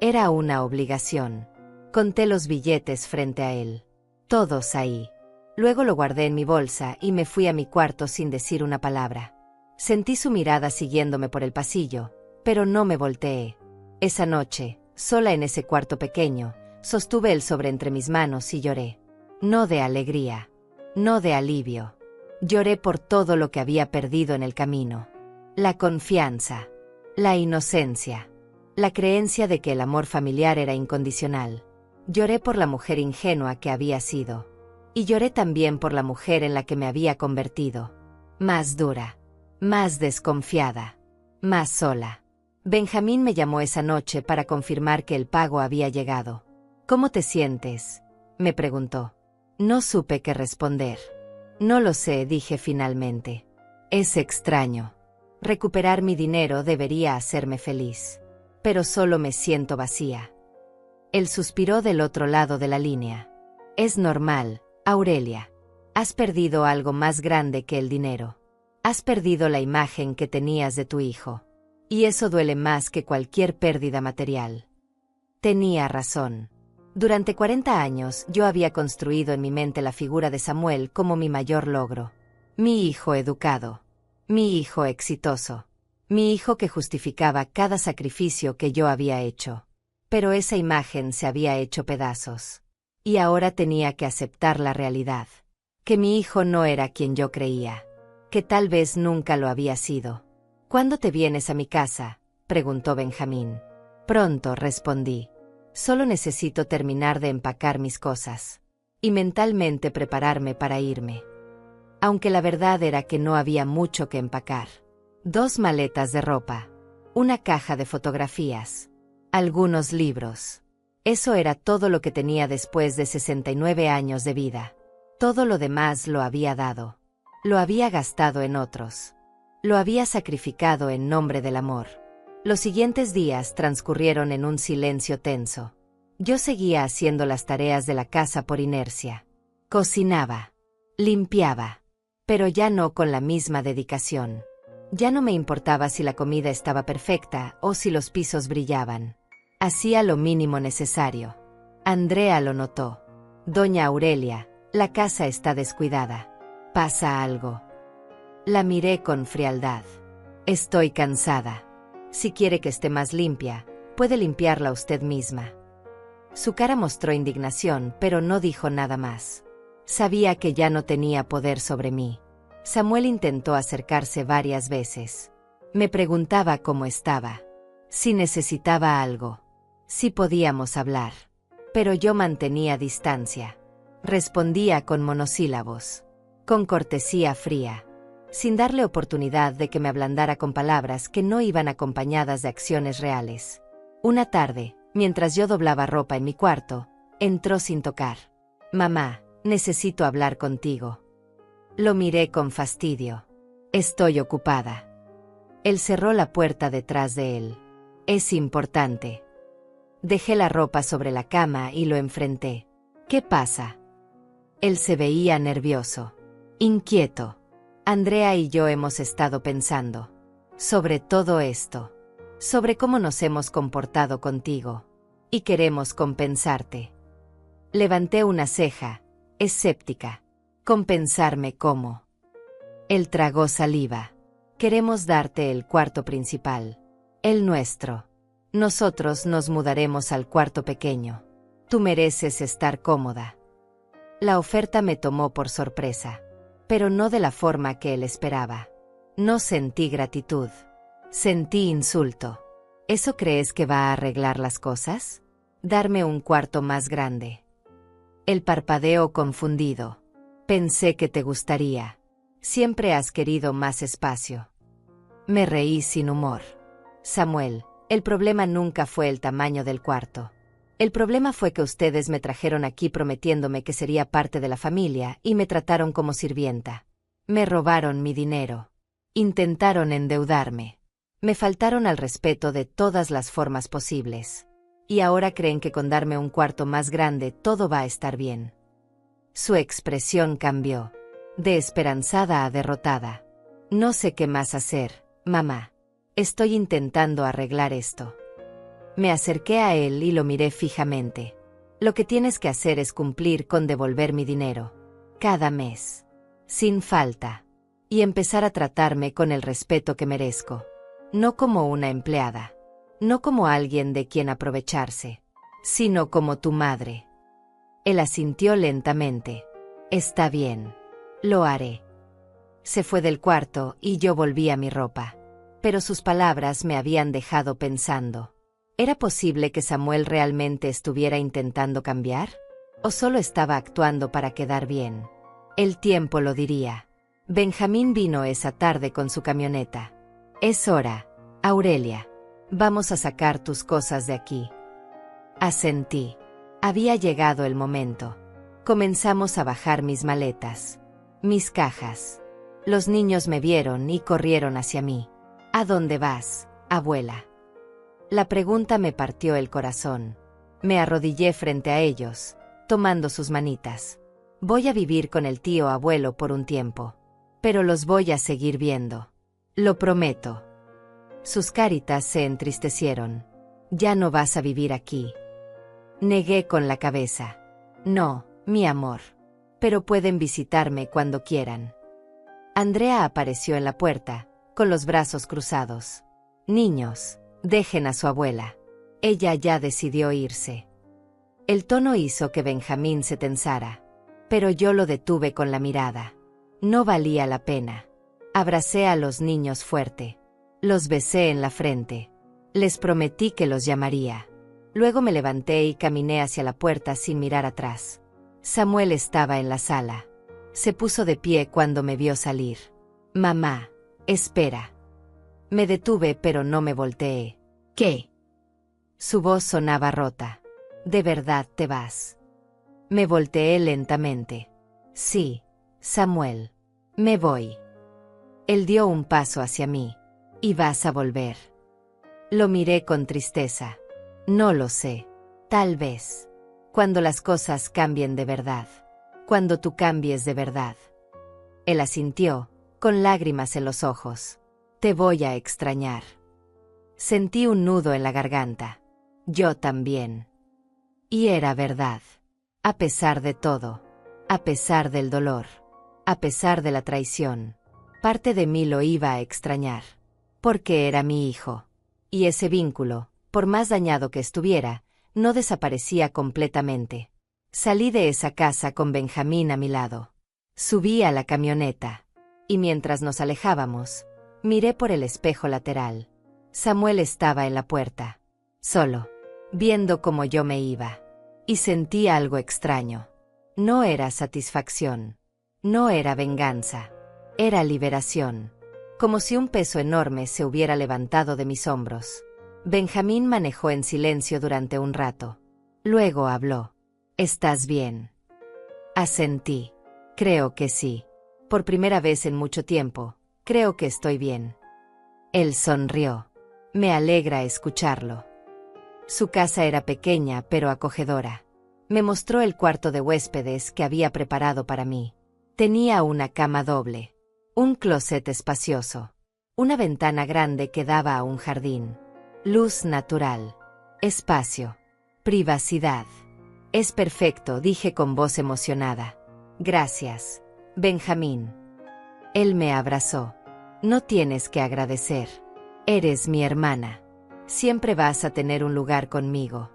era una obligación. Conté los billetes frente a él, todos ahí. Luego lo guardé en mi bolsa y me fui a mi cuarto sin decir una palabra. Sentí su mirada siguiéndome por el pasillo, pero no me volteé. Esa noche, sola en ese cuarto pequeño, sostuve el sobre entre mis manos y lloré. No de alegría, no de alivio. Lloré por todo lo que había perdido en el camino. La confianza, la inocencia, la creencia de que el amor familiar era incondicional. Lloré por la mujer ingenua que había sido. Y lloré también por la mujer en la que me había convertido. Más dura. Más desconfiada, más sola. Benjamín me llamó esa noche para confirmar que el pago había llegado. ¿Cómo te sientes?, me preguntó. No supe qué responder. No lo sé, dije finalmente. Es extraño. Recuperar mi dinero debería hacerme feliz. Pero solo me siento vacía. Él suspiró del otro lado de la línea. Es normal, Aurelia. Has perdido algo más grande que el dinero. Has perdido la imagen que tenías de tu hijo. Y eso duele más que cualquier pérdida material. Tenía razón. Durante 40 años yo había construido en mi mente la figura de Samuel como mi mayor logro. Mi hijo educado. Mi hijo exitoso. Mi hijo que justificaba cada sacrificio que yo había hecho. Pero esa imagen se había hecho pedazos. Y ahora tenía que aceptar la realidad. Que mi hijo no era quien yo creía. Que tal vez nunca lo había sido. ¿Cuándo te vienes a mi casa?, preguntó Benjamín. Pronto, respondí. Solo necesito terminar de empacar mis cosas. Y mentalmente prepararme para irme. Aunque la verdad era que no había mucho que empacar. 2 maletas de ropa. Una caja de fotografías. Algunos libros. Eso era todo lo que tenía después de 69 años de vida. Todo lo demás lo había dado. Lo había gastado en otros. Lo había sacrificado en nombre del amor. Los siguientes días transcurrieron en un silencio tenso. Yo seguía haciendo las tareas de la casa por inercia. Cocinaba. Limpiaba. Pero ya no con la misma dedicación. Ya no me importaba si la comida estaba perfecta o si los pisos brillaban. Hacía lo mínimo necesario. Andrea lo notó. Doña Aurelia, la casa está descuidada. ¿Pasa algo? La miré con frialdad. Estoy cansada. Si quiere que esté más limpia, puede limpiarla usted misma. Su cara mostró indignación, pero no dijo nada más. Sabía que ya no tenía poder sobre mí. Samuel intentó acercarse varias veces. Me preguntaba cómo estaba. Si necesitaba algo. Si podíamos hablar. Pero yo mantenía distancia. Respondía con monosílabos, con cortesía fría, sin darle oportunidad de que me ablandara con palabras que no iban acompañadas de acciones reales. Una tarde, mientras yo doblaba ropa en mi cuarto, entró sin tocar. «Mamá, necesito hablar contigo». Lo miré con fastidio. «Estoy ocupada». Él cerró la puerta detrás de él. «Es importante». Dejé la ropa sobre la cama y lo enfrenté. «¿Qué pasa?» Él se veía nervioso, inquieto. «Andrea y yo hemos estado pensando sobre todo esto, sobre cómo nos hemos comportado contigo, y queremos compensarte». Levanté una ceja, escéptica. «¿Compensarme cómo?» Él tragó saliva. «Queremos darte el cuarto principal, el nuestro. Nosotros nos mudaremos al cuarto pequeño. Tú mereces estar cómoda». La oferta me tomó por sorpresa, pero no de la forma que él esperaba. No sentí gratitud. Sentí insulto. ¿Eso crees que va a arreglar las cosas? ¿Darme un cuarto más grande? Él parpadeó confundido. «Pensé que te gustaría. Siempre has querido más espacio». Me reí sin humor. «Samuel, el problema nunca fue el tamaño del cuarto. El problema fue que ustedes me trajeron aquí prometiéndome que sería parte de la familia y me trataron como sirvienta. Me robaron mi dinero. Intentaron endeudarme. Me faltaron al respeto de todas las formas posibles. Y ahora creen que con darme un cuarto más grande todo va a estar bien». Su expresión cambió, de esperanzada a derrotada. «No sé qué más hacer, mamá. Estoy intentando arreglar esto». Me acerqué a él y lo miré fijamente. «Lo que tienes que hacer es cumplir con devolver mi dinero, cada mes, sin falta, y empezar a tratarme con el respeto que merezco. No como una empleada, no como alguien de quien aprovecharse, sino como tu madre». Él asintió lentamente. «Está bien. Lo haré». Se fue del cuarto y yo volví a mi ropa. Pero sus palabras me habían dejado pensando. ¿Era posible que Samuel realmente estuviera intentando cambiar? ¿O solo estaba actuando para quedar bien? El tiempo lo diría. Benjamín vino esa tarde con su camioneta. «Es hora, Aurelia. Vamos a sacar tus cosas de aquí». Asentí. Había llegado el momento. Comenzamos a bajar mis maletas, mis cajas. Los niños me vieron y corrieron hacia mí. «¿A dónde vas, abuela?» La pregunta me partió el corazón. Me arrodillé frente a ellos, tomando sus manitas. «Voy a vivir con el tío abuelo por un tiempo. Pero los voy a seguir viendo. Lo prometo». Sus caritas se entristecieron. «¿Ya no vas a vivir aquí?» Negué con la cabeza. «No, mi amor. Pero pueden visitarme cuando quieran». Andrea apareció en la puerta, con los brazos cruzados. «Niños, dejen a su abuela. Ella ya decidió irse». El tono hizo que Benjamín se tensara, pero yo lo detuve con la mirada. No valía la pena. Abracé a los niños fuerte. Los besé en la frente. Les prometí que los llamaría. Luego me levanté y caminé hacia la puerta sin mirar atrás. Samuel estaba en la sala. Se puso de pie cuando me vio salir. «Mamá, espera». Me detuve pero no me volteé. «¿Qué?» Su voz sonaba rota. «¿De verdad te vas?» Me volteé lentamente. «Sí, Samuel. Me voy». Él dio un paso hacia mí. «¿Y vas a volver?» Lo miré con tristeza. «No lo sé. Tal vez. Cuando las cosas cambien de verdad. Cuando tú cambies de verdad». Él asintió, con lágrimas en los ojos. «Te voy a extrañar». Sentí un nudo en la garganta. Yo también. Y era verdad. A pesar de todo. A pesar del dolor. A pesar de la traición. Parte de mí lo iba a extrañar. Porque era mi hijo. Y ese vínculo, por más dañado que estuviera, no desaparecía completamente. Salí de esa casa con Benjamín a mi lado. Subí a la camioneta. Y mientras nos alejábamos, miré por el espejo lateral. Samuel estaba en la puerta. Solo. Viendo cómo yo me iba. Y sentí algo extraño. No era satisfacción. No era venganza. Era liberación. Como si un peso enorme se hubiera levantado de mis hombros. Benjamín manejó en silencio durante un rato. Luego habló. ¿Estás bien? Asentí. Creo que sí. Por primera vez en mucho tiempo, creo que estoy bien. Él sonrió. Me alegra escucharlo. Su casa era pequeña pero acogedora. Me mostró el cuarto de huéspedes que había preparado para mí. Tenía una cama doble, un closet espacioso, una ventana grande que daba a un jardín, luz natural, espacio, privacidad. Es perfecto, dije con voz emocionada. Gracias, Benjamín. Él me abrazó. No tienes que agradecer. Eres mi hermana. Siempre vas a tener un lugar conmigo.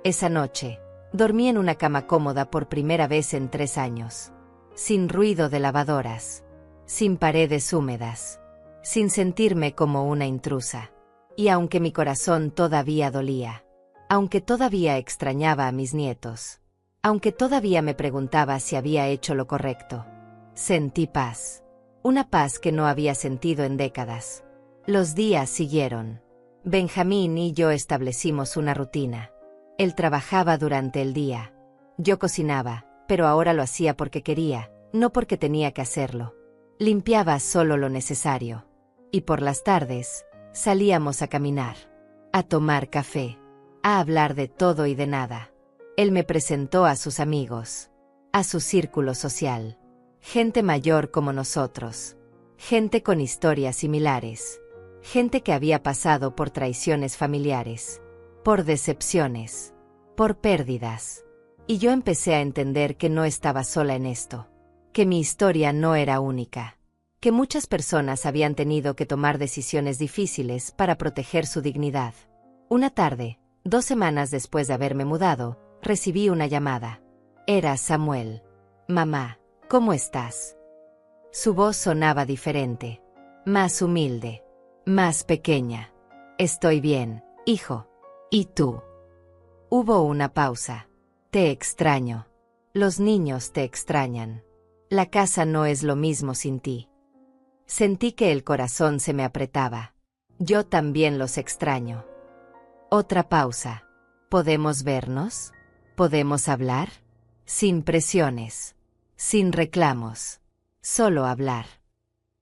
Esa noche, dormí en una cama cómoda por primera vez en 3 años. Sin ruido de lavadoras. Sin paredes húmedas. Sin sentirme como una intrusa. Y aunque mi corazón todavía dolía. Aunque todavía extrañaba a mis nietos. Aunque todavía me preguntaba si había hecho lo correcto. Sentí paz. Una paz que no había sentido en décadas. Los días siguieron. Benjamín y yo establecimos una rutina. Él trabajaba durante el día. Yo cocinaba, pero ahora lo hacía porque quería, no porque tenía que hacerlo. Limpiaba solo lo necesario. Y por las tardes, salíamos a caminar, a tomar café, a hablar de todo y de nada. Él me presentó a sus amigos, a su círculo social. Gente mayor como nosotros. Gente con historias similares. Gente que había pasado por traiciones familiares, por decepciones, por pérdidas. Y yo empecé a entender que no estaba sola en esto, que mi historia no era única, que muchas personas habían tenido que tomar decisiones difíciles para proteger su dignidad. Una tarde, 2 semanas después de haberme mudado, recibí una llamada. Era Samuel. Mamá, ¿cómo estás? Su voz sonaba diferente, más humilde. Más pequeña. Estoy bien, hijo. ¿Y tú? Hubo una pausa. Te extraño. Los niños te extrañan. La casa no es lo mismo sin ti. Sentí que el corazón se me apretaba. Yo también los extraño. Otra pausa. ¿Podemos vernos? ¿Podemos hablar? Sin presiones. Sin reclamos. Solo hablar.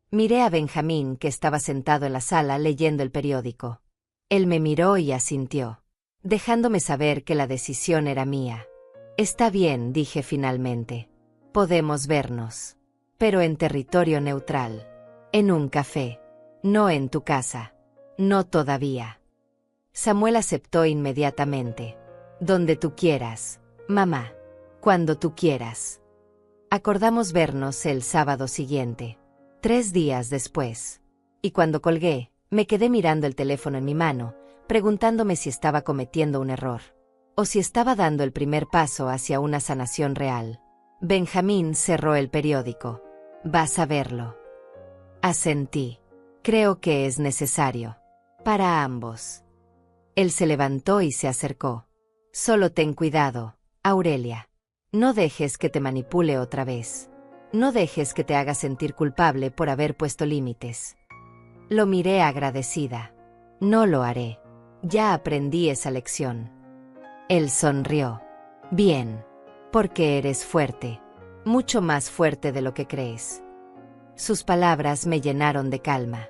Miré a Benjamín, que estaba sentado en la sala leyendo el periódico. Él me miró y asintió, dejándome saber que la decisión era mía. Está bien, dije finalmente. Podemos vernos. Pero en territorio neutral. En un café. No en tu casa. No todavía. Samuel aceptó inmediatamente. Donde tú quieras, mamá. Cuando tú quieras. Acordamos vernos el sábado siguiente. 3 días después. Y cuando colgué, me quedé mirando el teléfono en mi mano, preguntándome si estaba cometiendo un error. O si estaba dando el primer paso hacia una sanación real. Benjamín cerró el periódico. Vas a verlo. Asentí. Creo que es necesario. Para ambos. Él se levantó y se acercó. Solo ten cuidado, Aurelia. No dejes que te manipule otra vez. No dejes que te haga sentir culpable por haber puesto límites. Lo miré agradecida. No lo haré. Ya aprendí esa lección. Él sonrió. Bien. Porque eres fuerte. Mucho más fuerte de lo que crees. Sus palabras me llenaron de calma.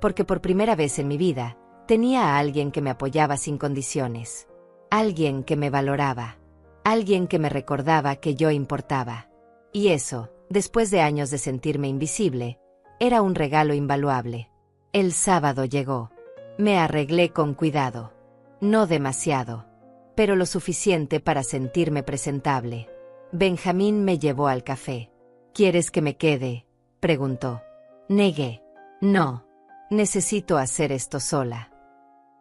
Porque por primera vez en mi vida, tenía a alguien que me apoyaba sin condiciones. Alguien que me valoraba. Alguien que me recordaba que yo importaba. Y eso, después de años de sentirme invisible, era un regalo invaluable. El sábado llegó. Me arreglé con cuidado. No demasiado, pero lo suficiente para sentirme presentable. Benjamín me llevó al café. ¿Quieres que me quede?, preguntó. Negué. No. Necesito hacer esto sola.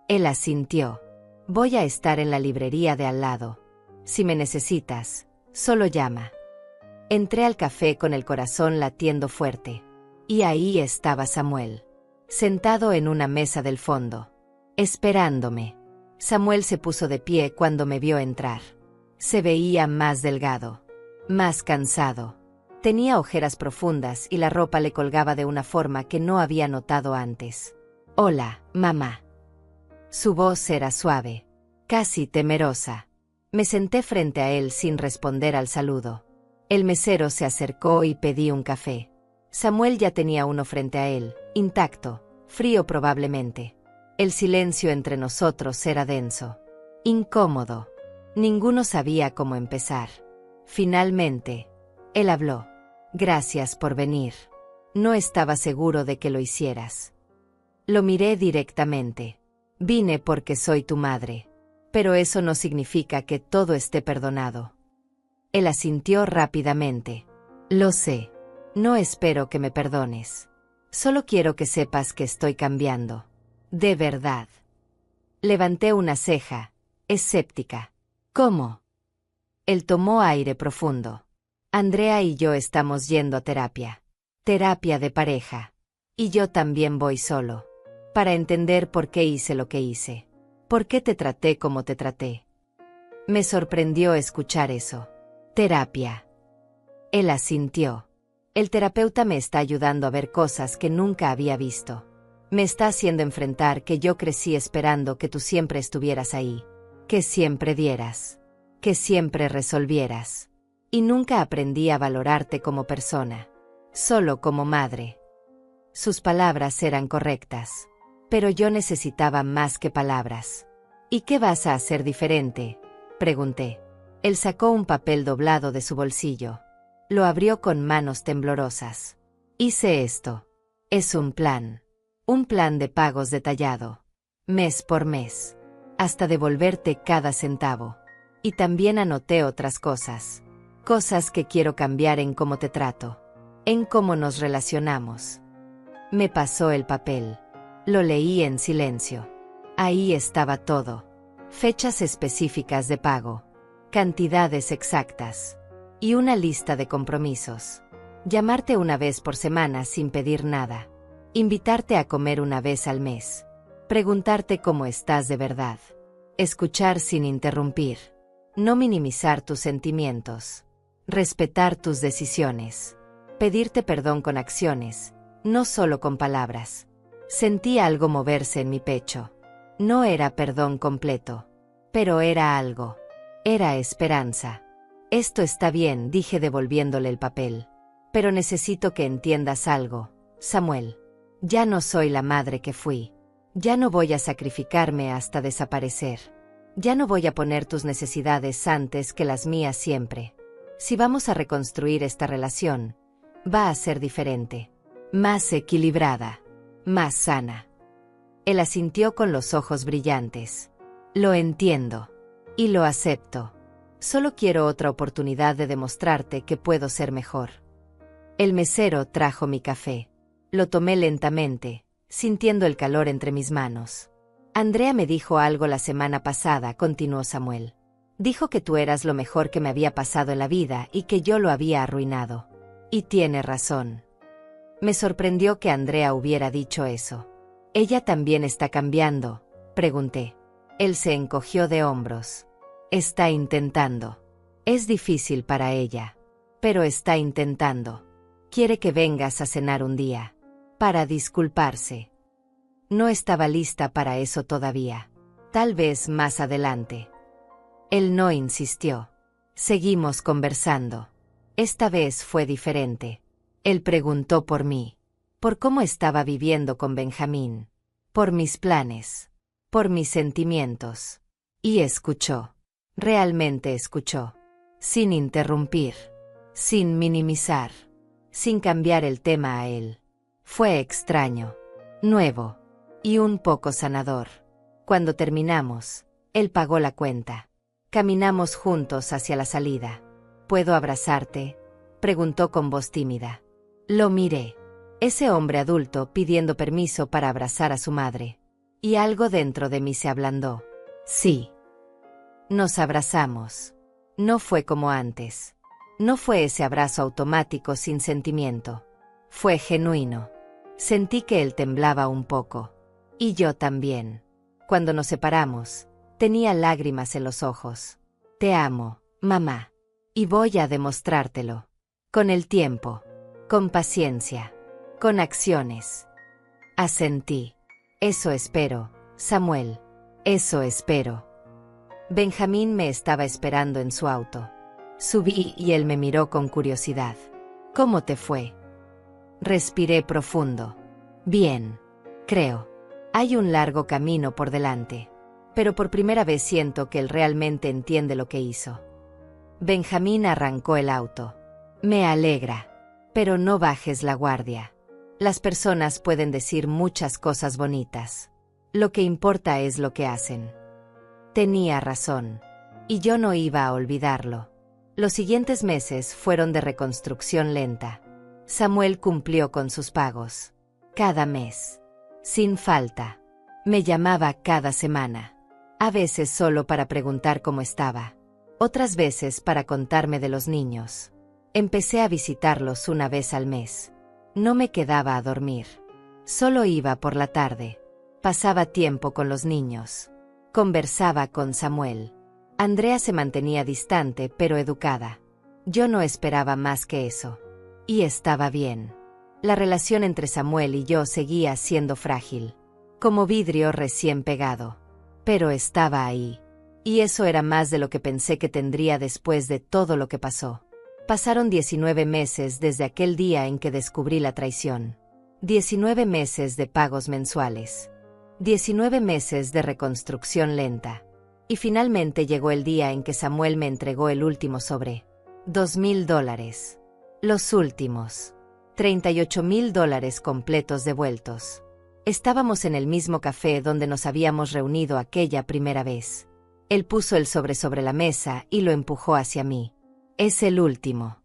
Él asintió. Voy a estar en la librería de al lado. Si me necesitas, solo llama. Entré al café con el corazón latiendo fuerte. Y ahí estaba Samuel, sentado en una mesa del fondo, esperándome. Samuel se puso de pie cuando me vio entrar. Se veía más delgado, más cansado. Tenía ojeras profundas y la ropa le colgaba de una forma que no había notado antes. «Hola, mamá». Su voz era suave, casi temerosa. Me senté frente a él sin responder al saludo. El mesero se acercó y pedí un café. Samuel ya tenía uno frente a él, intacto, frío probablemente. El silencio entre nosotros era denso, incómodo. Ninguno sabía cómo empezar. Finalmente, él habló. «Gracias por venir. No estaba seguro de que lo hicieras». Lo miré directamente. «Vine porque soy tu madre. Pero eso no significa que todo esté perdonado». Él asintió rápidamente. «Lo sé. No espero que me perdones. Solo quiero que sepas que estoy cambiando. De verdad». Levanté una ceja, escéptica. «¿Cómo?». Él tomó aire profundo. «Andrea y yo estamos yendo a terapia. Terapia de pareja. Y yo también voy solo. Para entender por qué hice lo que hice. ¿Por qué te traté como te traté?». Me sorprendió escuchar eso. «Terapia». Él asintió. «El terapeuta me está ayudando a ver cosas que nunca había visto. Me está haciendo enfrentar que yo crecí esperando que tú siempre estuvieras ahí. Que siempre dieras. Que siempre resolvieras. Y nunca aprendí a valorarte como persona. Solo como madre». Sus palabras eran correctas. Pero yo necesitaba más que palabras. «¿Y qué vas a hacer diferente?», pregunté. Él sacó un papel doblado de su bolsillo. Lo abrió con manos temblorosas. «Hice esto. Es un plan. Un plan de pagos detallado. Mes por mes. Hasta devolverte cada centavo. Y también anoté otras cosas. Cosas que quiero cambiar en cómo te trato. En cómo nos relacionamos». Me pasó el papel. Lo leí en silencio. Ahí estaba todo. Fechas específicas de pago. Cantidades exactas. Y una lista de compromisos. Llamarte una vez por semana sin pedir nada. Invitarte a comer una vez al mes. Preguntarte cómo estás de verdad. Escuchar sin interrumpir. No minimizar tus sentimientos. Respetar tus decisiones. Pedirte perdón con acciones, no solo con palabras. Sentí algo moverse en mi pecho. No era perdón completo. Pero era algo. Era esperanza. «Esto está bien», dije devolviéndole el papel. «Pero necesito que entiendas algo, Samuel. Ya no soy la madre que fui. Ya no voy a sacrificarme hasta desaparecer. Ya no voy a poner tus necesidades antes que las mías siempre. Si vamos a reconstruir esta relación, va a ser diferente. Más equilibrada. Más sana». Él asintió con los ojos brillantes. «Lo entiendo. Y lo acepto. Solo quiero otra oportunidad de demostrarte que puedo ser mejor». El mesero trajo mi café. Lo tomé lentamente, sintiendo el calor entre mis manos. «Andrea me dijo algo la semana pasada», continuó Samuel. «Dijo que tú eras lo mejor que me había pasado en la vida y que yo lo había arruinado. Y tiene razón». Me sorprendió que Andrea hubiera dicho eso. «¿Ella también está cambiando?», pregunté. Él se encogió de hombros. «Está intentando. Es difícil para ella. Pero está intentando. Quiere que vengas a cenar un día. Para disculparse». No estaba lista para eso todavía. Tal vez más adelante. Él no insistió. Seguimos conversando. Esta vez fue diferente. Él preguntó por mí. Por cómo estaba viviendo con Benjamín. Por mis planes. Por mis sentimientos. Y escuchó. Realmente escuchó. Sin interrumpir. Sin minimizar. Sin cambiar el tema a él. Fue extraño. Nuevo. Y un poco sanador. Cuando terminamos, él pagó la cuenta. Caminamos juntos hacia la salida. «¿Puedo abrazarte?», preguntó con voz tímida. Lo miré. Ese hombre adulto pidiendo permiso para abrazar a su madre. Y algo dentro de mí se ablandó. Sí. Nos abrazamos. No fue como antes. No fue ese abrazo automático sin sentimiento. Fue genuino. Sentí que él temblaba un poco. Y yo también. Cuando nos separamos, tenía lágrimas en los ojos. «Te amo, mamá». Y voy a demostrártelo. Con el tiempo. Con paciencia. Con acciones. Asentí. Eso espero, Samuel. Eso espero. Benjamín me estaba esperando en su auto. Subí y él me miró con curiosidad. ¿Cómo te fue? Respiré profundo. Bien. Creo. Hay un largo camino por delante. Pero por primera vez siento que él realmente entiende lo que hizo. Benjamín arrancó el auto. Me alegra. Pero no bajes la guardia. Las personas pueden decir muchas cosas bonitas. Lo que importa es lo que hacen. Tenía razón. Y yo no iba a olvidarlo. Los siguientes meses fueron de reconstrucción lenta. Samuel cumplió con sus pagos. Cada mes. Sin falta. Me llamaba cada semana. A veces solo para preguntar cómo estaba. Otras veces para contarme de los niños. Empecé a visitarlos una vez al mes. No me quedaba a dormir. Solo iba por la tarde. Pasaba tiempo con los niños. Conversaba con Samuel. Andrea se mantenía distante pero educada. Yo no esperaba más que eso. Y estaba bien. La relación entre Samuel y yo seguía siendo frágil. Como vidrio recién pegado. Pero estaba ahí. Y eso era más de lo que pensé que tendría después de todo lo que pasó. Pasaron 19 meses desde aquel día en que descubrí la traición. 19 meses de pagos mensuales. 19 meses de reconstrucción lenta. Y finalmente llegó el día en que Samuel me entregó el último sobre. $2,000. Los últimos. $38,000 completos devueltos. Estábamos en el mismo café donde nos habíamos reunido aquella primera vez. Él puso el sobre la mesa y lo empujó hacia mí. Es el último.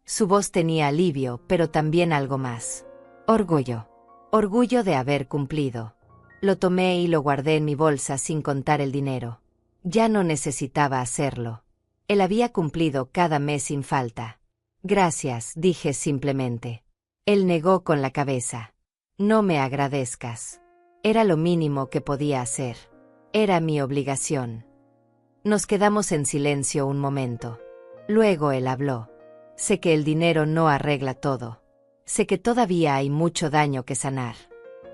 Su voz tenía alivio, pero también algo más. Orgullo. Orgullo de haber cumplido. Lo tomé y lo guardé en mi bolsa sin contar el dinero. Ya no necesitaba hacerlo. Él había cumplido cada mes sin falta. Gracias, dije simplemente. Él negó con la cabeza. No me agradezcas. Era lo mínimo que podía hacer. Era mi obligación. Nos quedamos en silencio un momento. Luego él habló. Sé que el dinero no arregla todo. Sé que todavía hay mucho daño que sanar.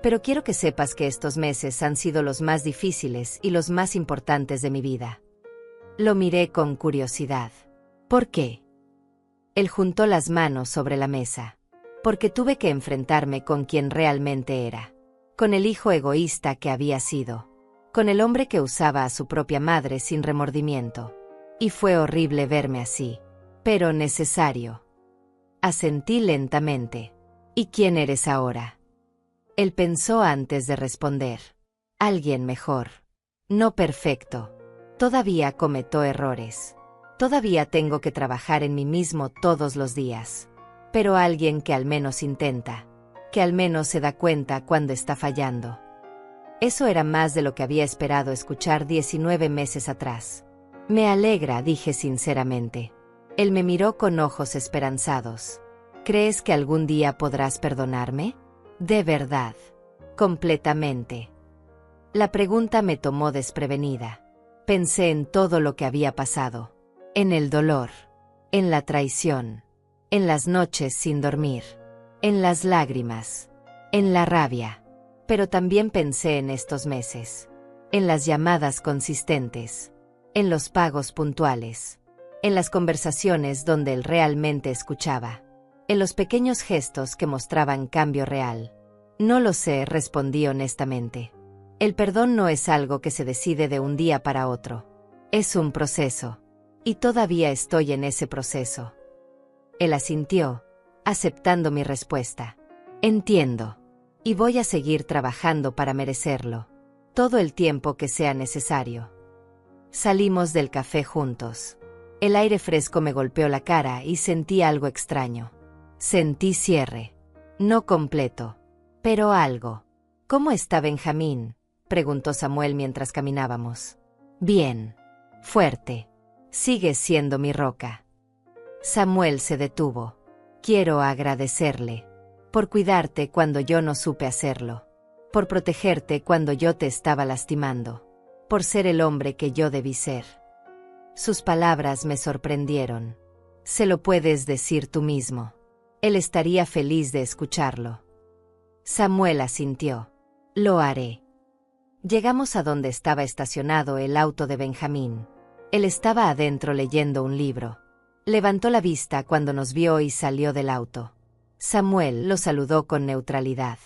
Pero quiero que sepas que estos meses han sido los más difíciles y los más importantes de mi vida. Lo miré con curiosidad. ¿Por qué? Él juntó las manos sobre la mesa. Porque tuve que enfrentarme con quien realmente era. Con el hijo egoísta que había sido. Con el hombre que usaba a su propia madre sin remordimiento. Y fue horrible verme así. Pero necesario. Asentí lentamente. ¿Y quién eres ahora? Él pensó antes de responder. Alguien mejor. No perfecto. Todavía cometo errores. Todavía tengo que trabajar en mí mismo todos los días. Pero alguien que al menos intenta. Que al menos se da cuenta cuando está fallando. Eso era más de lo que había esperado escuchar 19 meses atrás. Me alegra, dije sinceramente. Él me miró con ojos esperanzados. ¿Crees que algún día podrás perdonarme? De verdad. Completamente. La pregunta me tomó desprevenida. Pensé en todo lo que había pasado. En el dolor. En la traición. En las noches sin dormir. En las lágrimas. En la rabia. Pero también pensé en estos meses. En las llamadas consistentes. En los pagos puntuales. En las conversaciones donde él realmente escuchaba. En los pequeños gestos que mostraban cambio real. No lo sé, respondí honestamente. El perdón no es algo que se decide de un día para otro. Es un proceso. Y todavía estoy en ese proceso. Él asintió, aceptando mi respuesta. Entiendo. Y voy a seguir trabajando para merecerlo. Todo el tiempo que sea necesario. Salimos del café juntos. El aire fresco me golpeó la cara y sentí algo extraño. Sentí cierre. No completo. Pero algo. ¿Cómo está Benjamín?, preguntó Samuel mientras caminábamos. Bien. Fuerte. Sigues siendo mi roca. Samuel se detuvo. Quiero agradecerle. Por cuidarte cuando yo no supe hacerlo. Por protegerte cuando yo te estaba lastimando. Por ser el hombre que yo debí ser. Sus palabras me sorprendieron. Se lo puedes decir tú mismo. Él estaría feliz de escucharlo. Samuel asintió. Lo haré. Llegamos a donde estaba estacionado el auto de Benjamín. Él estaba adentro leyendo un libro. Levantó la vista cuando nos vio y salió del auto. Samuel lo saludó con neutralidad.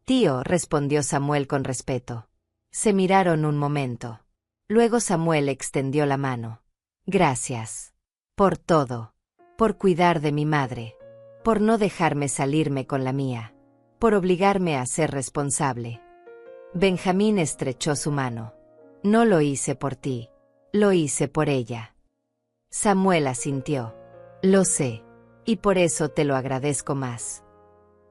Tío, respondió Samuel con respeto. Se miraron un momento. Luego Samuel extendió la mano. Gracias. Por todo. Por cuidar de mi madre. Por no dejarme salirme con la mía. Por obligarme a ser responsable. Benjamín estrechó su mano. No lo hice por ti. Lo hice por ella. Samuel asintió. Lo sé. Y por eso te lo agradezco más.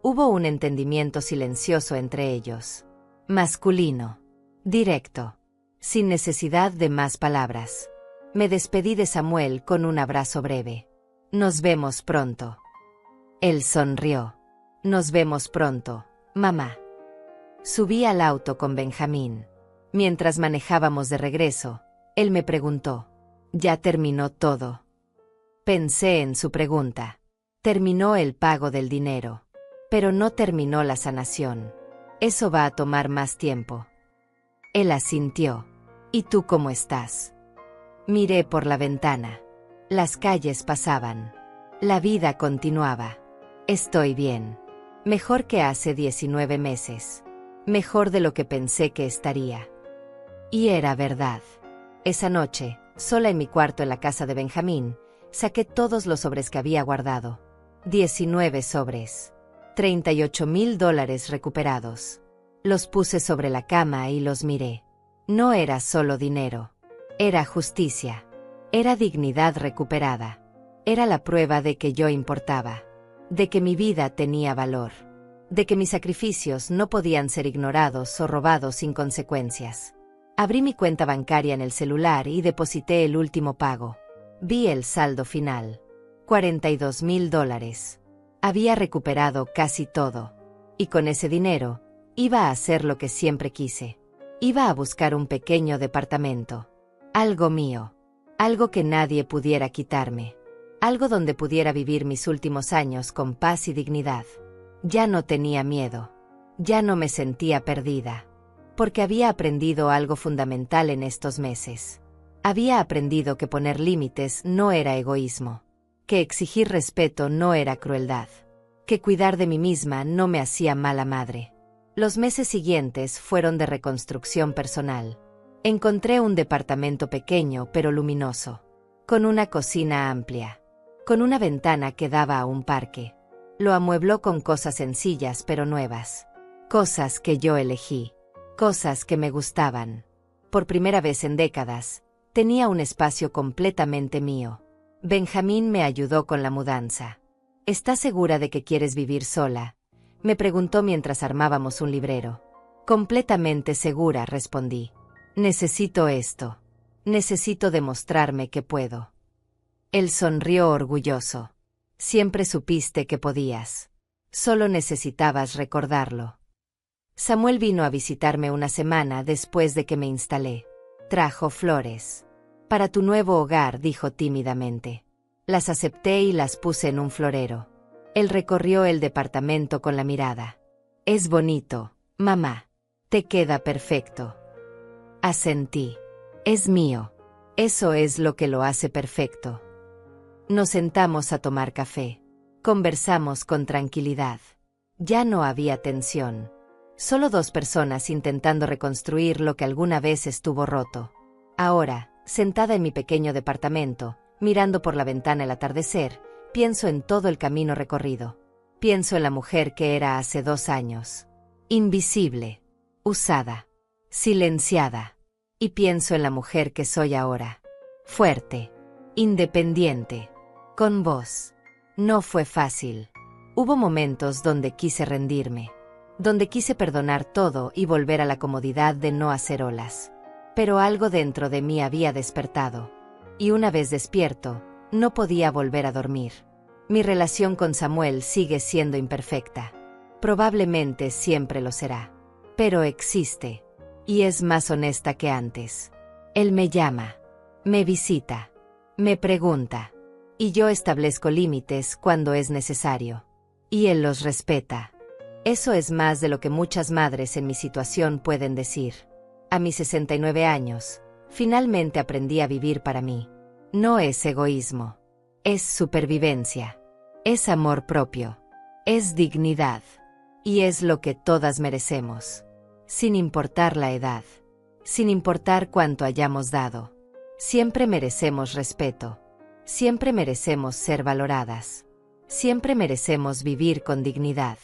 Hubo un entendimiento silencioso entre ellos. Masculino. Directo. Sin necesidad de más palabras. Me despedí de Samuel con un abrazo breve. Nos vemos pronto. Él sonrió. Nos vemos pronto, mamá. Subí al auto con Benjamín. Mientras manejábamos de regreso, él me preguntó. ¿Ya terminó todo? Pensé en su pregunta. Terminó el pago del dinero. Pero no terminó la sanación. Eso va a tomar más tiempo. Él asintió. ¿Y tú cómo estás? Miré por la ventana. Las calles pasaban. La vida continuaba. Estoy bien. Mejor que hace 19 meses. Mejor de lo que pensé que estaría. Y era verdad. Esa noche, sola en mi cuarto en la casa de Benjamín, saqué todos los sobres que había guardado. 19 sobres. $38,000 recuperados. Los puse sobre la cama y los miré. No era solo dinero. Era justicia. Era dignidad recuperada. Era la prueba de que yo importaba. De que mi vida tenía valor. De que mis sacrificios no podían ser ignorados o robados sin consecuencias. Abrí mi cuenta bancaria en el celular y deposité el último pago. Vi el saldo final. $42,000. Había recuperado casi todo. Y con ese dinero, iba a hacer lo que siempre quise. Iba a buscar un pequeño departamento. Algo mío. Algo que nadie pudiera quitarme. Algo donde pudiera vivir mis últimos años con paz y dignidad. Ya no tenía miedo. Ya no me sentía perdida. Porque había aprendido algo fundamental en estos meses. Había aprendido que poner límites no era egoísmo. Que exigir respeto no era crueldad. Que cuidar de mí misma no me hacía mala madre. Los meses siguientes fueron de reconstrucción personal. Encontré un departamento pequeño pero luminoso. Con una cocina amplia. Con una ventana que daba a un parque. Lo amuebló con cosas sencillas pero nuevas. Cosas que yo elegí. Cosas que me gustaban. Por primera vez en décadas, tenía un espacio completamente mío. Benjamín me ayudó con la mudanza. ¿Estás segura de que quieres vivir sola?, me preguntó mientras armábamos un librero. Completamente segura, respondí. Necesito esto. Necesito demostrarme que puedo. Él sonrió orgulloso. Siempre supiste que podías. Solo necesitabas recordarlo. Samuel vino a visitarme una semana después de que me instalé. Trajo flores. Para tu nuevo hogar, dijo tímidamente. Las acepté y las puse en un florero. Él recorrió el departamento con la mirada. Es bonito, mamá. Te queda perfecto. Asentí. Es mío. Eso es lo que lo hace perfecto. Nos sentamos a tomar café. Conversamos con tranquilidad. Ya no había tensión. Solo dos personas intentando reconstruir lo que alguna vez estuvo roto. Ahora, sentada en mi pequeño departamento, mirando por la ventana el atardecer, pienso en todo el camino recorrido. Pienso en la mujer que era hace 2 años. Invisible. Usada. Silenciada. Y pienso en la mujer que soy ahora. Fuerte. Independiente. Con voz. No fue fácil. Hubo momentos donde quise rendirme. Donde quise perdonar todo y volver a la comodidad de no hacer olas. Pero algo dentro de mí había despertado. Y una vez despierto, no podía volver a dormir. Mi relación con Samuel sigue siendo imperfecta. Probablemente siempre lo será. Pero existe. Y es más honesta que antes. Él me llama. Me visita. Me pregunta. Y yo establezco límites cuando es necesario. Y él los respeta. Eso es más de lo que muchas madres en mi situación pueden decir. A mis 69 años, finalmente aprendí a vivir para mí. No es egoísmo. Es supervivencia. Es amor propio. Es dignidad. Y es lo que todas merecemos. Sin importar la edad. Sin importar cuánto hayamos dado. Siempre merecemos respeto. Siempre merecemos ser valoradas. Siempre merecemos vivir con dignidad.